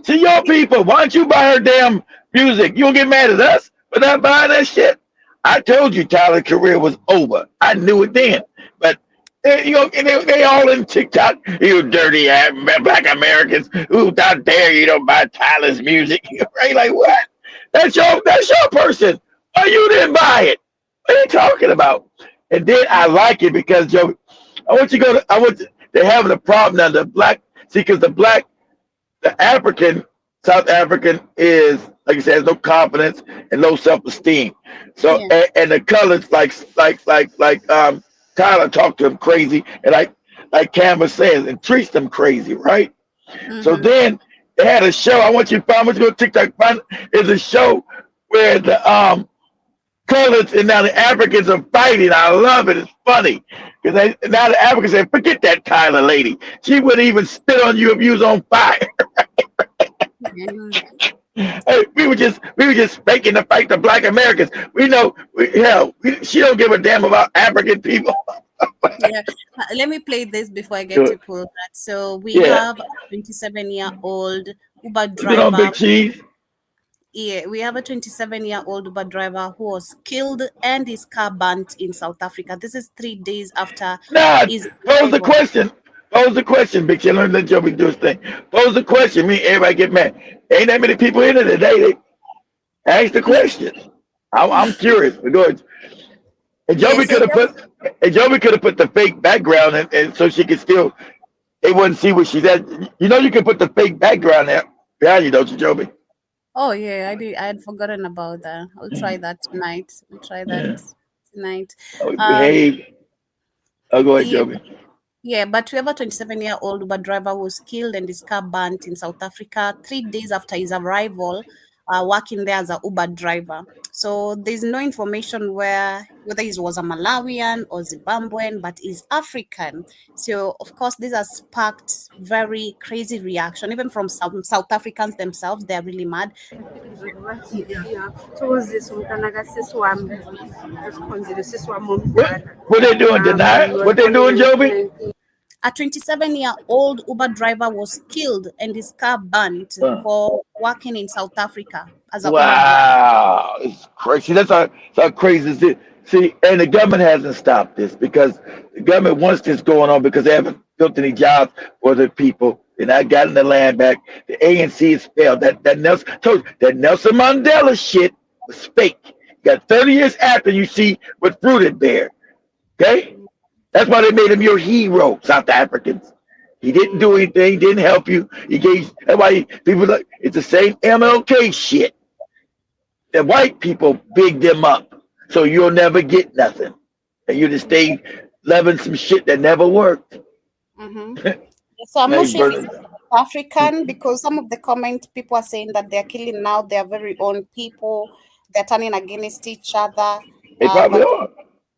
She your people. Why don't you buy her damn music? You don't get mad at us for not buying that shit. I told you Tyler's career was over. I knew it then. But they all in TikTok. You dirty Black Americans. Who out there you don't buy Tyler's music? Right? Like what? That's your person. Why you didn't buy it? What are you talking about? And then I like it because Joe, they're having a problem now. The black see because the South African is like I said, has no confidence and low self esteem. So Yeah. and the colors Tyler talked to him crazy and like Canvas says and treats them crazy, right? So Mm-hmm. then they had a show. I want you to go to TikTok. Find is a show where the colors and now the Africans are fighting. I love it. It's funny because now the Africans say, "Forget that Tyler lady. She wouldn't even spit on you if you was on fire." Hey, we were just faking to fight the Black Americans. We know, she don't give a damn about African people. Yeah. Let me play this before I get Good. to pull that. So we Yeah, have a 27-year-old Uber put it on driver. Big Cheese. Yeah, we have a 27-year-old Uber driver who was killed and his car burnt in South Africa. This is 3 days after Nah, his pose the arrival. question. Pose the question, Big Chill. Let Joby do his thing. Pose the question. Me, everybody get mad. Ain't that many people in it today. Ask the question. I'm curious. But go ahead. And Yeah, Joby so could have put the fake background in, and so she could still they wouldn't see what she's at. You know you can put the fake background there behind you, don't you, Joby? oh yeah, I had forgotten about that. I'll try that tonight. We'll try that Yeah. tonight. Oh, Um, behave. Oh, go ahead, yeah, Joby. yeah, but whoever 27-year-old Uber driver was killed and his car burnt in South Africa 3 days after his arrival, working there as a Uber driver. So there's no information whether he was a Malawian or Zimbabwean, but he's African. So of course, this has sparked very crazy reaction, even from some South Africans themselves. They're really mad. What they doing? Deny it? What they doing, Joby? A 27-year-old Uber driver was killed and his car burnt Uh, for working in South Africa as an Uber driver. wow, it's crazy. That's how crazy is it. See, and the government hasn't stopped this because the government wants this going on because they haven't built any jobs for the people. They're not gotten the land back. The ANC has failed. That Nelson Mandela shit was fake. You got 30 years after you see what fruit it bear. Okay? That's why they made him your hero, South Africans. He didn't do anything, didn't help you. He gave that's why people like it's the same MLK shit. The white people big them up. So you'll never get nothing. And you just stay loving some shit that never worked. So I'm Now not you sure if it's burn South African because some of the comment people are saying that they're killing now their very own people. They're turning against each other. They probably But are.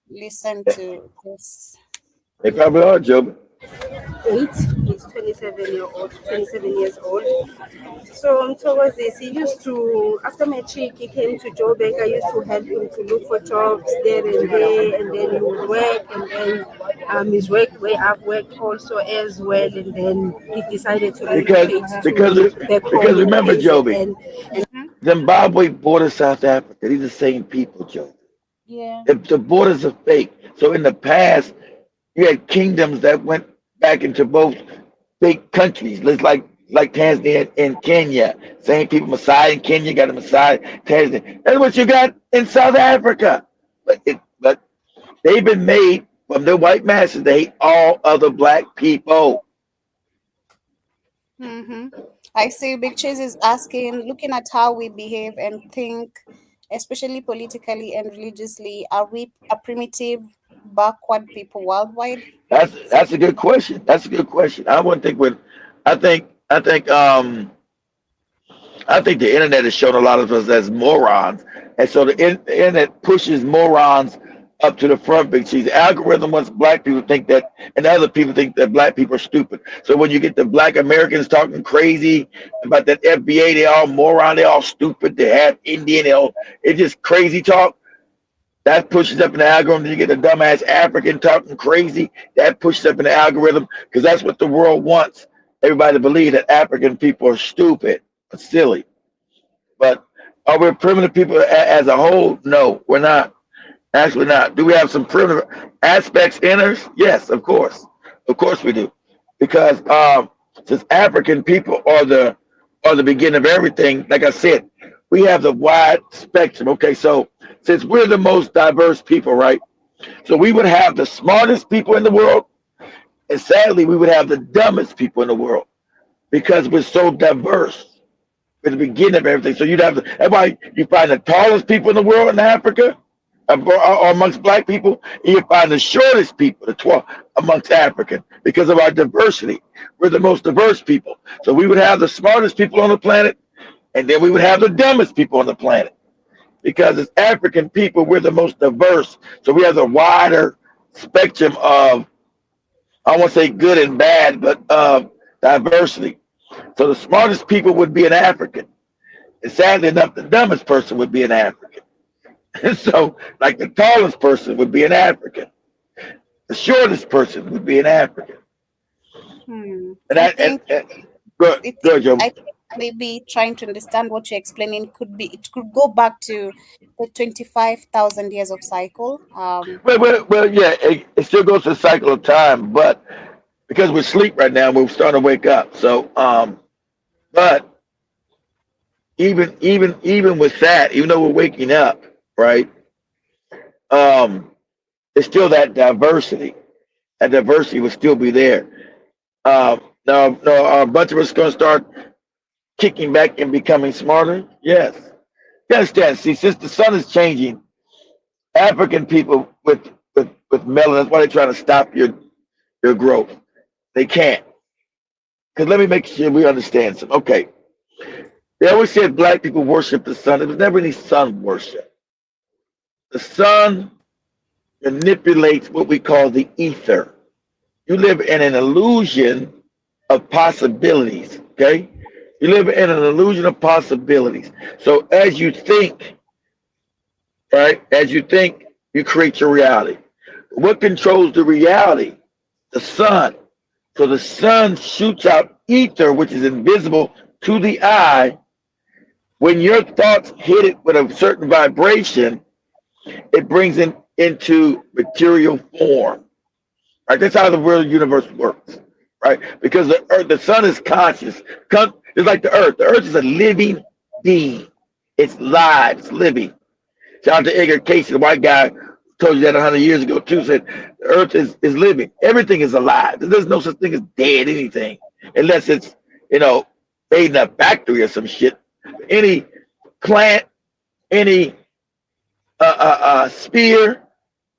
listen to this. They probably are, Joe. He's 27 years old. So towards this, he used to, after matric, he came to Joburg. I used to help him to look for jobs there, and then he would work, and then his work where I've worked also as well, and then he decided to Because relocate because to back because home in remember, Joby, KZN. Zimbabwe borders South Africa. These are the same people, Joe. Yeah. The borders are fake. So in the past, you had kingdoms that went back into both big countries. It's like Tanzania and Kenya. Same people, Maasai in Kenya got a Maasai, Tanzania. That's what you got in South Africa. But they've been made from the white masses. They hate all other black people. I see Big Cheese is asking, looking at how we behave and think, especially politically and religiously, are we a primitive, backward people worldwide? That's a good question. That's a good question. I wouldn't think with I think I think I think the internet has shown a lot of us as morons, and so the internet pushes morons up to the front. Big cheese. The algorithm wants black people to think that, and other people think that black people are stupid. So when you get the black Americans talking crazy about that FBA, they all moron, they all stupid, they have Indian, it's just crazy talk. That pushes up in the algorithm. You get the dumbass African talking crazy. That pushes up in the algorithm because that's what the world wants. Everybody to believe that African people are stupid, silly. But are we primitive people as a whole? No, we're not. Actually, not. Do we have some primitive aspects in us? Yes, of course. Of course we do. Because since African people are the beginning of everything, like I said, we have the wide spectrum. Okay, so since we're the most diverse people, right? So we would have the smartest people in the world, and sadly, we would have the dumbest people in the world because we're so diverse at the beginning of everything. So that's why you find the tallest people in the world in Africa, or amongst black people, and you find the shortest people, the 12 amongst African, because of our diversity. We're the most diverse people. So we would have the smartest people on the planet, and then we would have the dumbest people on the planet. Because as African people, we're the most diverse. So we have a wider spectrum of, I won't say good and bad, but diversity. So the smartest people would be an African. And sadly enough, the dumbest person would be an African. And so, like the tallest person would be an African. The shortest person would be an African. And I think good, Joe. I think maybe trying to understand what you're explaining it could go back to the 25,000 years of cycle. Well, yeah, it still goes to the cycle of time, but because we're asleep right now. We're starting to wake up. So, but even with that, even though we're waking up, right? It's still that diversity. That diversity will still be there. Now, are a bunch of us going to start kicking back and becoming smarter? Yes. You understand? See, since the sun is changing, African people with melanin, that's why they're trying to stop your growth. They can't. Because let me make sure we understand something. Okay. They always said black people worship the sun. There was never any sun worship. The sun manipulates what we call the ether. You live in an illusion of possibilities. Okay? You live in an illusion of possibilities. So as you think, right? As you think, you create your reality. What controls the reality? The sun. So the sun shoots out ether, which is invisible to the eye. When your thoughts hit it with a certain vibration, it brings it into material form. Right? That's how the real universe works. Right? Because the earth, the sun is conscious. It's like the earth. The earth is a living being. It's live. It's living. Shout out to Edgar Casey, the white guy who told you that 100 years ago too. Said the earth is living. Everything is alive. There's no such thing as dead anything, unless it's made in a factory or some shit. Any plant, any sphere,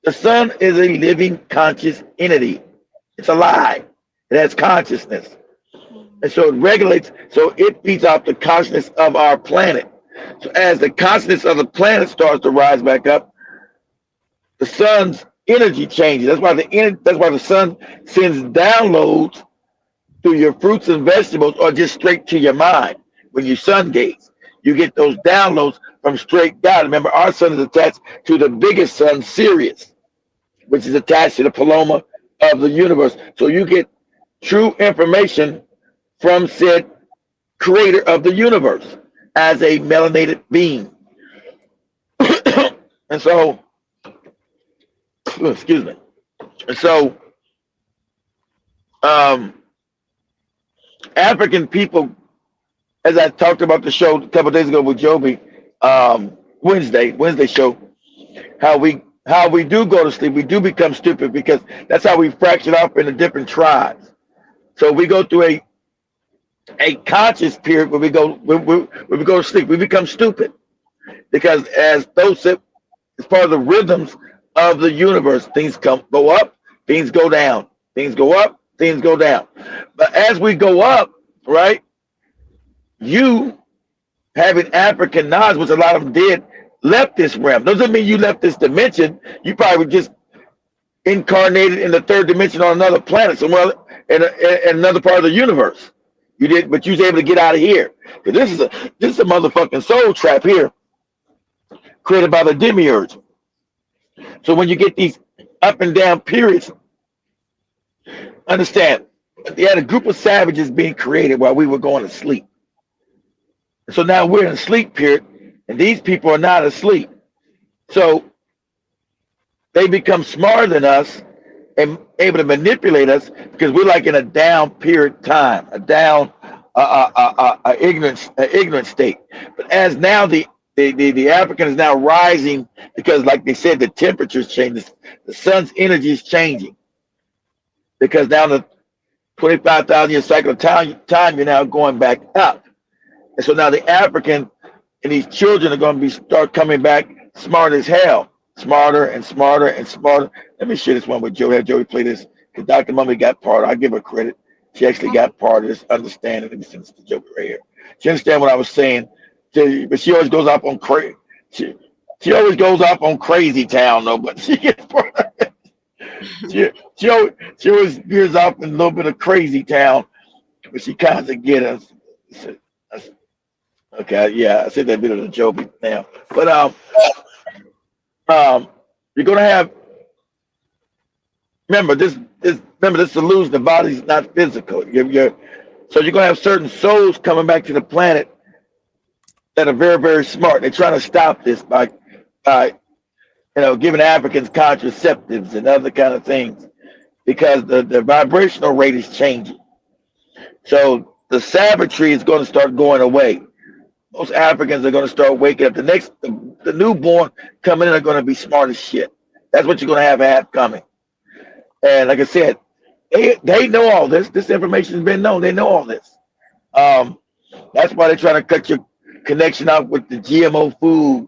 the sun is a living conscious entity. It's alive. It has consciousness. And so it regulates, so it feeds off the consciousness of our planet. So as the consciousness of the planet starts to rise back up, the sun's energy changes. That's why the sun sends downloads through your fruits and vegetables or just straight to your mind. When you sun gaze, you get those downloads from straight God. Remember, our sun is attached to the biggest sun, Sirius, which is attached to the paloma of the universe. So you get true information from said creator of the universe as a melanated being. And so, excuse me. And so, African people, as I talked about the show a couple of days ago with Joby, Wednesday show, how we do go to sleep, we do become stupid because that's how we fractured off into different tribes. So we go through a conscious period where we go to sleep, we become stupid because as part of the rhythms of the universe, things go up, things go down, things go up, things go down. But as we go up, right, you having African knowledge, which a lot of them did, left this realm. Doesn't mean you left this dimension. You probably just incarnated in the third dimension on another planet somewhere in another part of the universe. You did, but you was able to get out of here. This is a motherfucking soul trap here, created by the demiurge. So when you get these up and down periods, understand, they had a group of savages being created while we were going to sleep. So now we're in a sleep period, and these people are not asleep. So they become smarter than us and able to manipulate us because we're like in a down period time, a down ignorant state. But as now the African is now rising because, like they said, the temperature's changing, the sun's energy is changing because now the 25,000 year cycle of time you're now going back up, and so now the African and these children are going to start coming back smart as hell, smarter and smarter and smarter. Let me share this one with Joey. Have Joey play this because Dr. Mummy got part. I give her credit. She actually got part of this understanding. Let me send this to Joey right here. She understand what I was saying, but she always goes off on crazy. She always goes off on crazy town though, but she gets part of it. She always veers off in a little bit of crazy town, but she kind of get us. Okay, yeah, I said that bit of the Joby now, but you're gonna have remember this illusion. The body's not physical. So you're gonna have certain souls coming back to the planet that are very, very smart. They're trying to stop this by giving Africans contraceptives and other kind of things. because the vibrational rate is changing. So the savagery is going to start going away. Most Africans are going to start waking up. The newborn coming in are going to be smart as shit. That's what you're going to have coming. And like I said, they know all this. This information has been known. They know all this. Um, that's why they're trying to cut your connection out with the GMO food.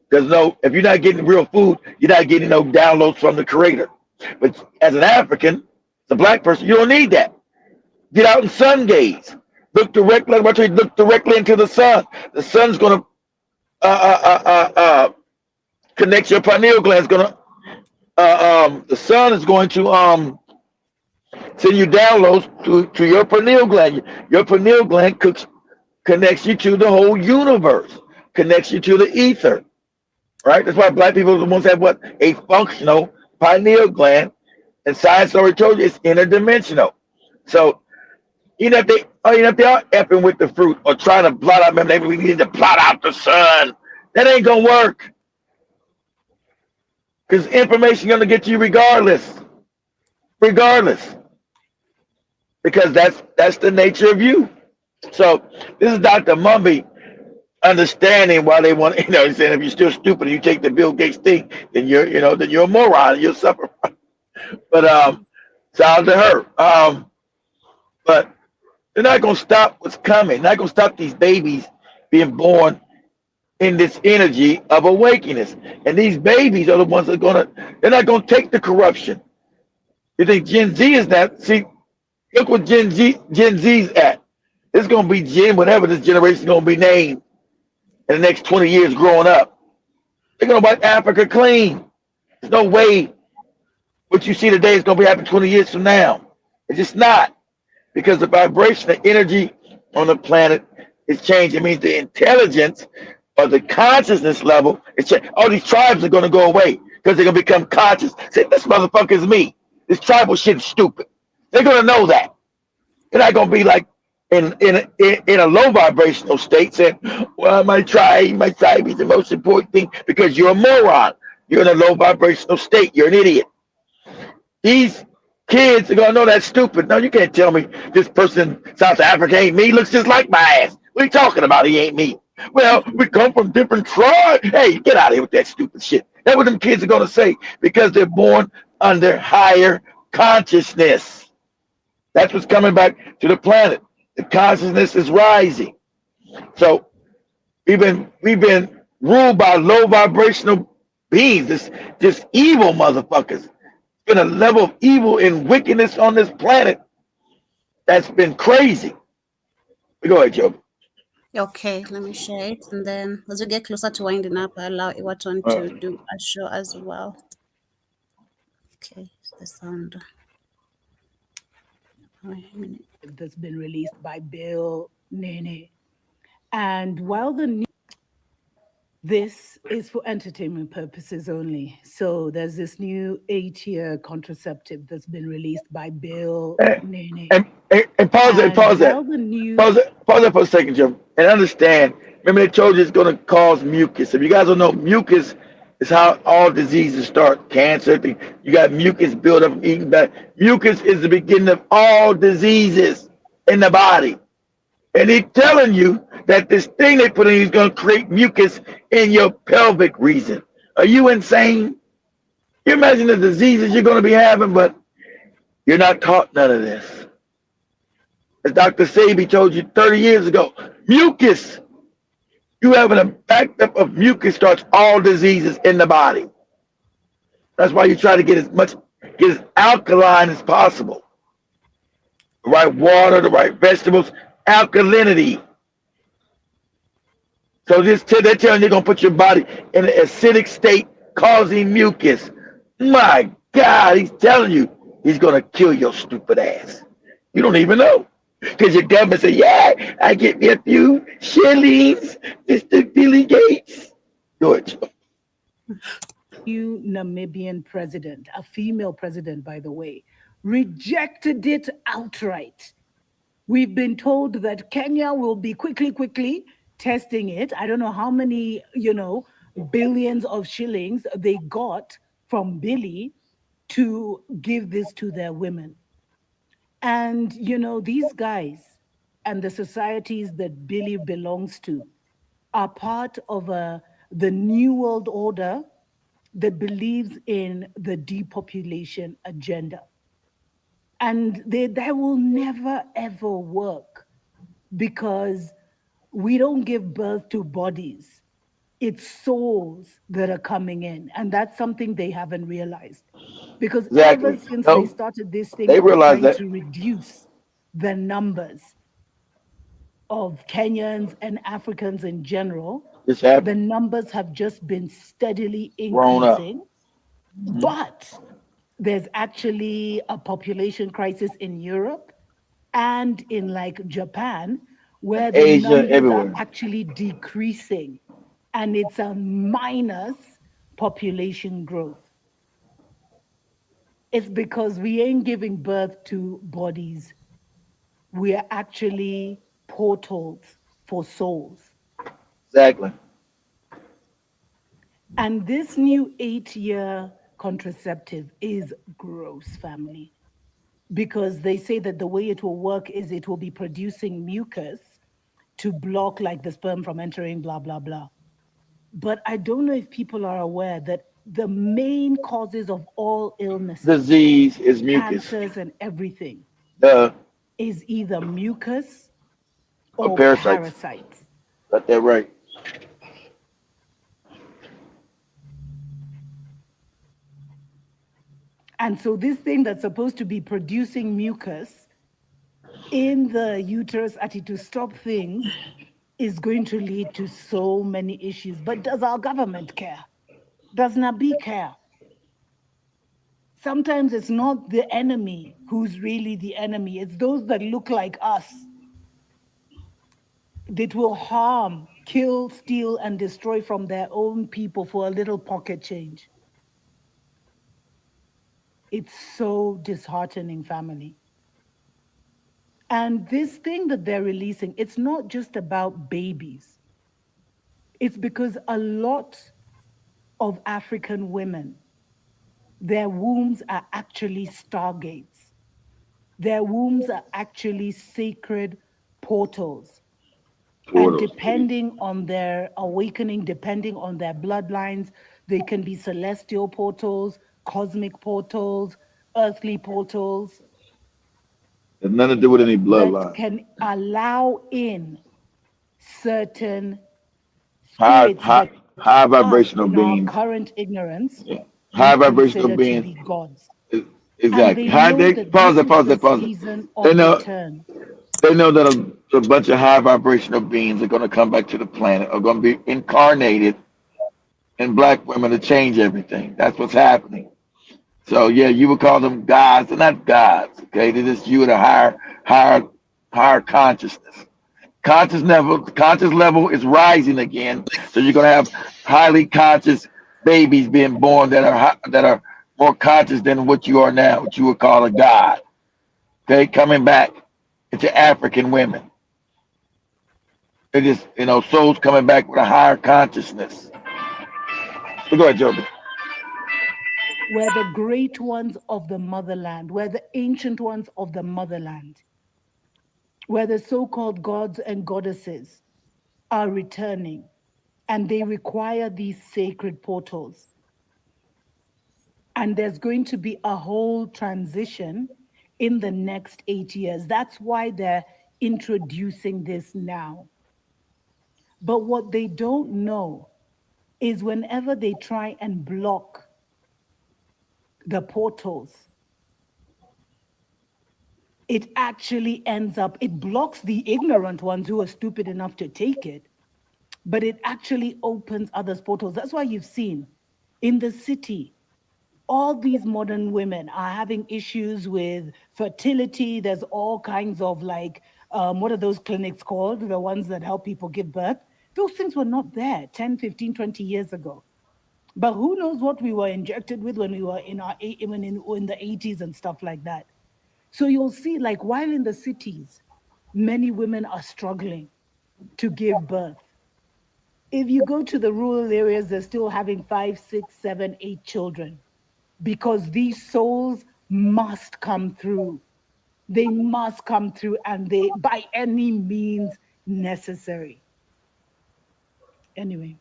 Because no, if you're not getting real food, you're not getting no downloads from the creator. But as an African, as a black person, you don't need that. Get out and sun gaze. Look directly, look directly into the sun. The sun's going to connect your pineal gland. The sun is going to send you downloads to your pineal gland. Your pineal gland connects you to the whole universe, connects you to the ether, right? That's why black people are the ones that have what? A functional pineal gland. And science already told you it's interdimensional. So even if they are effing with the fruit or trying to blot out, maybe we need to blot out the sun. That ain't gonna work. Because information gonna get you regardless. Regardless. Because that's the nature of you. So this is Dr. Mumby understanding why they want, he's saying if you're still stupid and you take the Bill Gates thing, then you're a moron and you'll suffer. But shout out to her. But they're not gonna stop what's coming. They're not gonna stop these babies being born in this energy of awakeness. And these babies are the ones that they're not gonna take the corruption. You think Gen Z is that? See, look what Gen Z's at. It's gonna be Gen, whatever this generation is gonna be named in the next 20 years growing up. They're gonna wipe Africa clean. There's no way what you see today is gonna be happening 20 years from now. It's just not. Because the vibration, the energy on the planet is changing. It means the intelligence or the consciousness level is changing. All these tribes are going to go away because they're going to become conscious. Say, this motherfucker is me. This tribal shit is stupid. They're going to know that. They're not going to be like in a low vibrational state saying, well, my tribe is the most important thing because you're a moron. You're in a low vibrational state. You're an idiot. These kids are gonna know that's stupid. No, you can't tell me this person in South Africa ain't me. Looks just like my ass. What are you talking about? He ain't me. Well, we come from different tribes. Hey, get out of here with that stupid shit. That's what them kids are gonna say because they're born under higher consciousness. That's what's coming back to the planet. The consciousness is rising. So we've been ruled by low vibrational beings, this evil motherfuckers. Been a level of evil and wickedness on this planet that's been crazy. Go ahead, Joe. Okay, let me share it. And then as we get closer to winding up, I allow Iwaton to do a show as well. Okay, the sound. That's been released by Bill Nene. And while this is for entertainment purposes only. So there's this new 8-year contraceptive that's been released by Bill Nene. And pause that. Pause that for a second, Joe. And understand, remember they told you it's going to cause mucus. If you guys don't know, mucus is how all diseases start. Cancer, you got mucus built up from eating bad. Mucus is the beginning of all diseases in the body. And they're telling you that this thing they put in you is going to create mucus in your pelvic region. Are you insane? You imagine the diseases you're going to be having, but you're not taught none of this. As Dr. Sabi told you 30 years ago, mucus. You having a backup of mucus starts all diseases in the body. That's why you try to get as alkaline as possible. The right water, the right vegetables, alkalinity. So they're telling you they're going to put your body in an acidic state causing mucus. My God, he's telling you he's going to kill your stupid ass. You don't even know. Because your government say, yeah, I get me a few shillings, Mr. Billy Gates. Go ahead, Joe. New Namibian president, a female president, by the way, rejected it outright. We've been told that Kenya will be quickly testing it. I don't know how many, billions of shillings they got from Billy to give this to their women. And, these guys and the societies that Billy belongs to are part of the New World Order that believes in the depopulation agenda. And that will never, ever work because we don't give birth to bodies. It's souls that are coming in. And that's something they haven't realized. Because ever Exactly. since they No, started this thing they of realize trying that. to reduce the numbers of Kenyans and Africans in general, This the happened. numbers have just been steadily Grown up. increasing. But there's actually a population crisis in Europe and in like Japan, where the Asia, numbers are everywhere. actually decreasing. And it's a minus population growth. It's because we ain't giving birth to bodies. We are actually portals for souls. Exactly. And this new 8-year contraceptive is gross, family, because they say that the way it will work is it will be producing mucus to block like the sperm from entering, blah, blah, blah. But I don't know if people are aware that the main causes of all illnesses, Disease is mucus. cancers and everything, Duh. is either mucus Or or parasites. parasites. Got that right. And so this thing that's supposed to be producing mucus in the uterus to stop things is going to lead to so many issues. But does our government care? Does Nabi care? Sometimes it's not the enemy who's really the enemy. It's those that look like us that will harm, kill, steal, and destroy from their own people for a little pocket change. It's so disheartening, family. And this thing that they're releasing, it's not just about babies. It's because a lot of African women, their wombs are actually stargates. Their wombs are actually sacred portals. And depending on their awakening, depending on their bloodlines, they can be celestial portals, cosmic portals, earthly portals. Has nothing to do with any That bloodline. can allow in certain High, spirits high, that high us, vibrational in our beings. current ignorance, Yeah. High we vibrational consider to beings. be gods. And Exactly. they High. know They that pause this it. is Pause the it. Pause it. season They of know. return. They know that a bunch of high vibrational beings are going to come back to the planet, are going to be incarnated in black women to change everything. That's what's happening. So yeah, you would call them gods. They're not gods. Okay, they're just you at a higher consciousness. Conscious level is rising again. So you're gonna have highly conscious babies being born that are more conscious than what you are now, what you would call a god. Okay, coming back into African women. It is souls coming back with a higher consciousness. So go ahead, Joby. We're the great ones of the motherland. We're the ancient ones of the motherland. Where the so-called gods and goddesses are returning, and they require these sacred portals. And there's going to be a whole transition in the next 8 years. That's why they're introducing this now. But what they don't know is whenever they try and block the portals, it actually ends up, it blocks the ignorant ones who are stupid enough to take it, but it actually opens others' portals. That's why you've seen in the city, all these modern women are having issues with fertility. There's all kinds of what are those clinics called? The ones that help people give birth. Those things were not there 10, 15, 20 years ago. But who knows what we were injected with when we were in the 80s and stuff like that. So you'll see, while in the cities, many women are struggling to give birth. If you go to the rural areas, they're still having 5, 6, 7, 8 children. because these souls must come through. They must come through, and they, by any means necessary. Anyway,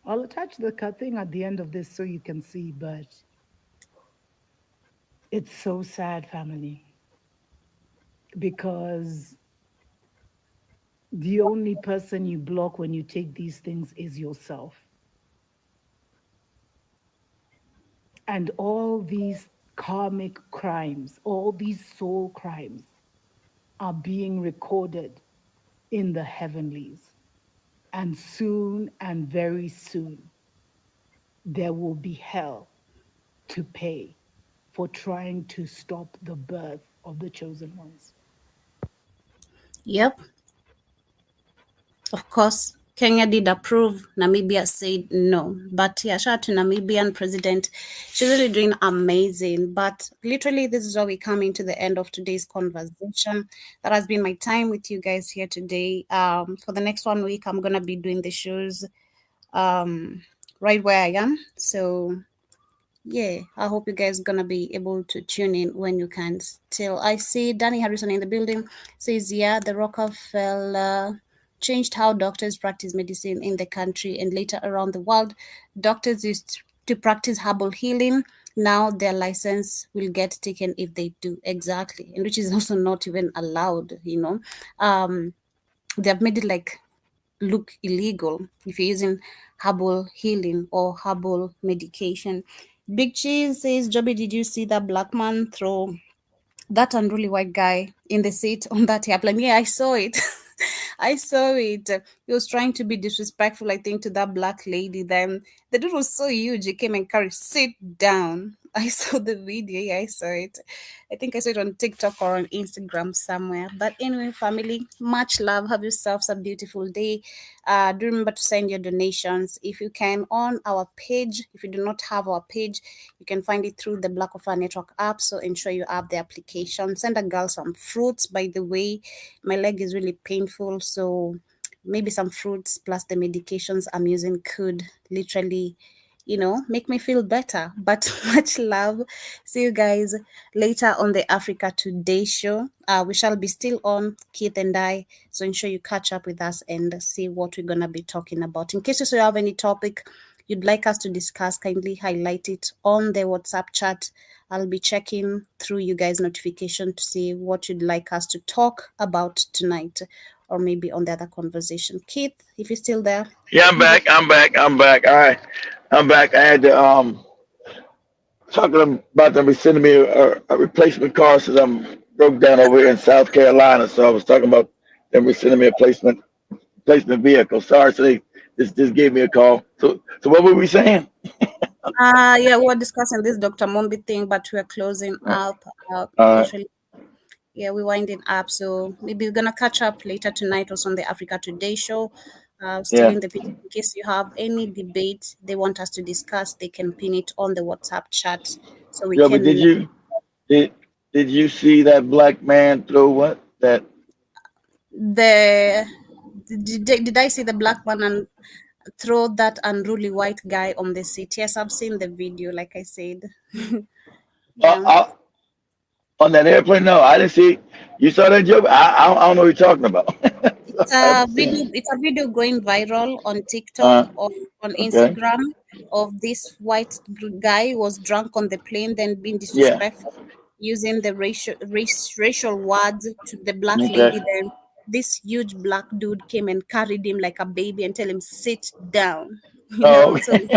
I'll attach the thing at the end of this so you can see, but it's so sad, family, because the only person you block when you take these things is yourself. And all these karmic crimes, all these soul crimes are being recorded in the heavenlies. And soon and very soon, there will be hell to pay for trying to stop the birth of the chosen ones. Yep. Of course, Kenya did approve. Namibia said no. But yeah, shout out to Namibian president. She's really doing amazing. But literally, this is where we come into the end of today's conversation. That has been my time with you guys here today. For the next 1 week, I'm gonna be doing the shows right where I am. So yeah, I hope you guys gonna be able to tune in when you can. Still, I see Danny Harrison in the building. Says yeah, the Rockefeller changed how doctors practice medicine in the country and later around the world. Doctors used to practice herbal healing. Now their license will get taken if they do. Exactly, and which is also not even allowed. They have made it like look illegal if you're using herbal healing or herbal medication. Big Cheese says, Joby, did you see that black man throw that unruly white guy in the seat on that airplane? Yeah, I saw it. I saw it. He was trying to be disrespectful, I think, to that black lady. Then the dude was so huge. He came and carried, sit down. I saw the video. Yeah, I saw it. I think I saw it on TikTok or on Instagram somewhere. But anyway, family, much love. Have yourselves a beautiful day. Do remember to send your donations if you can on our page. If you do not have our page, you can find it through the Black of Our Network app. So ensure you have the application. Send a girl some fruits. By the way, my leg is really painful, so maybe some fruits plus the medications I'm using could literally make me feel better. But much love. See you guys later on the Africa Today show. We shall be still on, Keith and I, so ensure you catch up with us and see what we're gonna be talking about. In case you have any topic you'd like us to discuss, kindly highlight it on the WhatsApp chat. I'll be checking through you guys' notification to see what you'd like us to talk about tonight, or maybe on the other conversation. Keith, if you're still there. Yeah, I'm back. I'm back. I'm back. All right, I'm back. I had to talking about them sending me a replacement car since I'm broke down over here in South Carolina. So I was talking about them sending me a replacement vehicle. Sorry, so they just gave me a call. So what were we saying? Yeah, we're discussing this Dr. Mombi thing, but we're closing up. Literally, yeah, we're winding up. So maybe we're gonna catch up later tonight also on the Africa Today show. Still in the page. In case you have any debate they want us to discuss, they can pin it on the WhatsApp chat so we Yeah, can. but did you see that black man throw what that? Did I see the black man and throw that unruly white guy on the seat? Yes, I've seen the video. Like I said. Yeah. On that airplane? No, I didn't see. You saw that joke? I don't know what you're talking about. It's a video. It's a video going viral on TikTok or on Okay. Instagram of this white guy who was drunk on the plane, then being Yeah. disrespectful, using the racial words to the black Okay. lady. Then this huge black dude came and carried him like a baby and tell him sit down. Oh. So it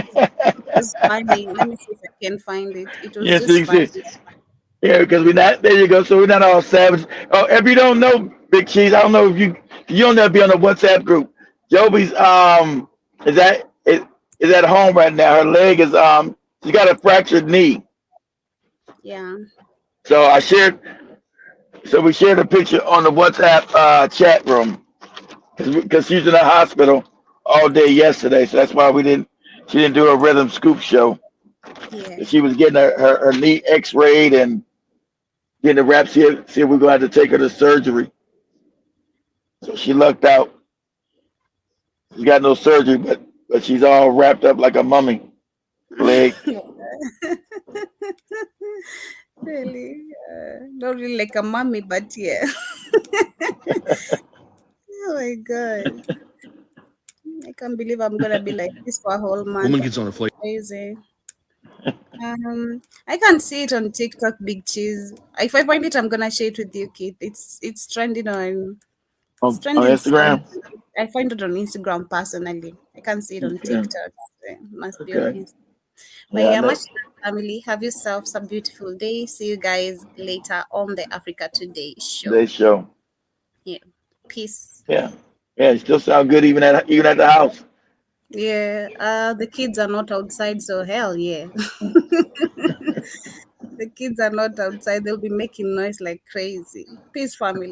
was funny. Let me see if I can find it. It was Yes, just you funny. see. Yeah, because we're not there. You go. So we're not all savage. Oh, if you don't know Big Cheese, I don't know if you don't have to be on the WhatsApp group. Joby's is at home right now. Her leg is she got a fractured knee. Yeah. So we shared a picture on the WhatsApp chat room because she's in the hospital all day yesterday. So that's why she didn't do a Rhythm Scoop show. Yeah. She was getting her knee X-rayed and getting the wrap. See if we're going to have to take her to surgery. So she lucked out. She's got no surgery, but she's all wrapped up like a mummy leg. Not really like a mommy, but yeah. Oh my god. I can't believe I'm gonna be like this for a whole month. Woman gets on a flight. Crazy. I can see it on TikTok, Big Cheese. If I find it, I'm gonna share it with you, Kid. It's trending on. It's On trending. Instagram. I find it on Instagram personally. I can see it on Okay. TikTok. Must be on Okay. Instagram. But Yeah, I yeah, know. much love, family. Have yourselves a beautiful day. See you guys later on the Africa Today show. They show. Yeah. Peace. Yeah. Yeah, it still sound good even at the house. Yeah. The kids are not outside, so hell yeah. The kids are not outside. They'll be making noise like crazy. Peace, family.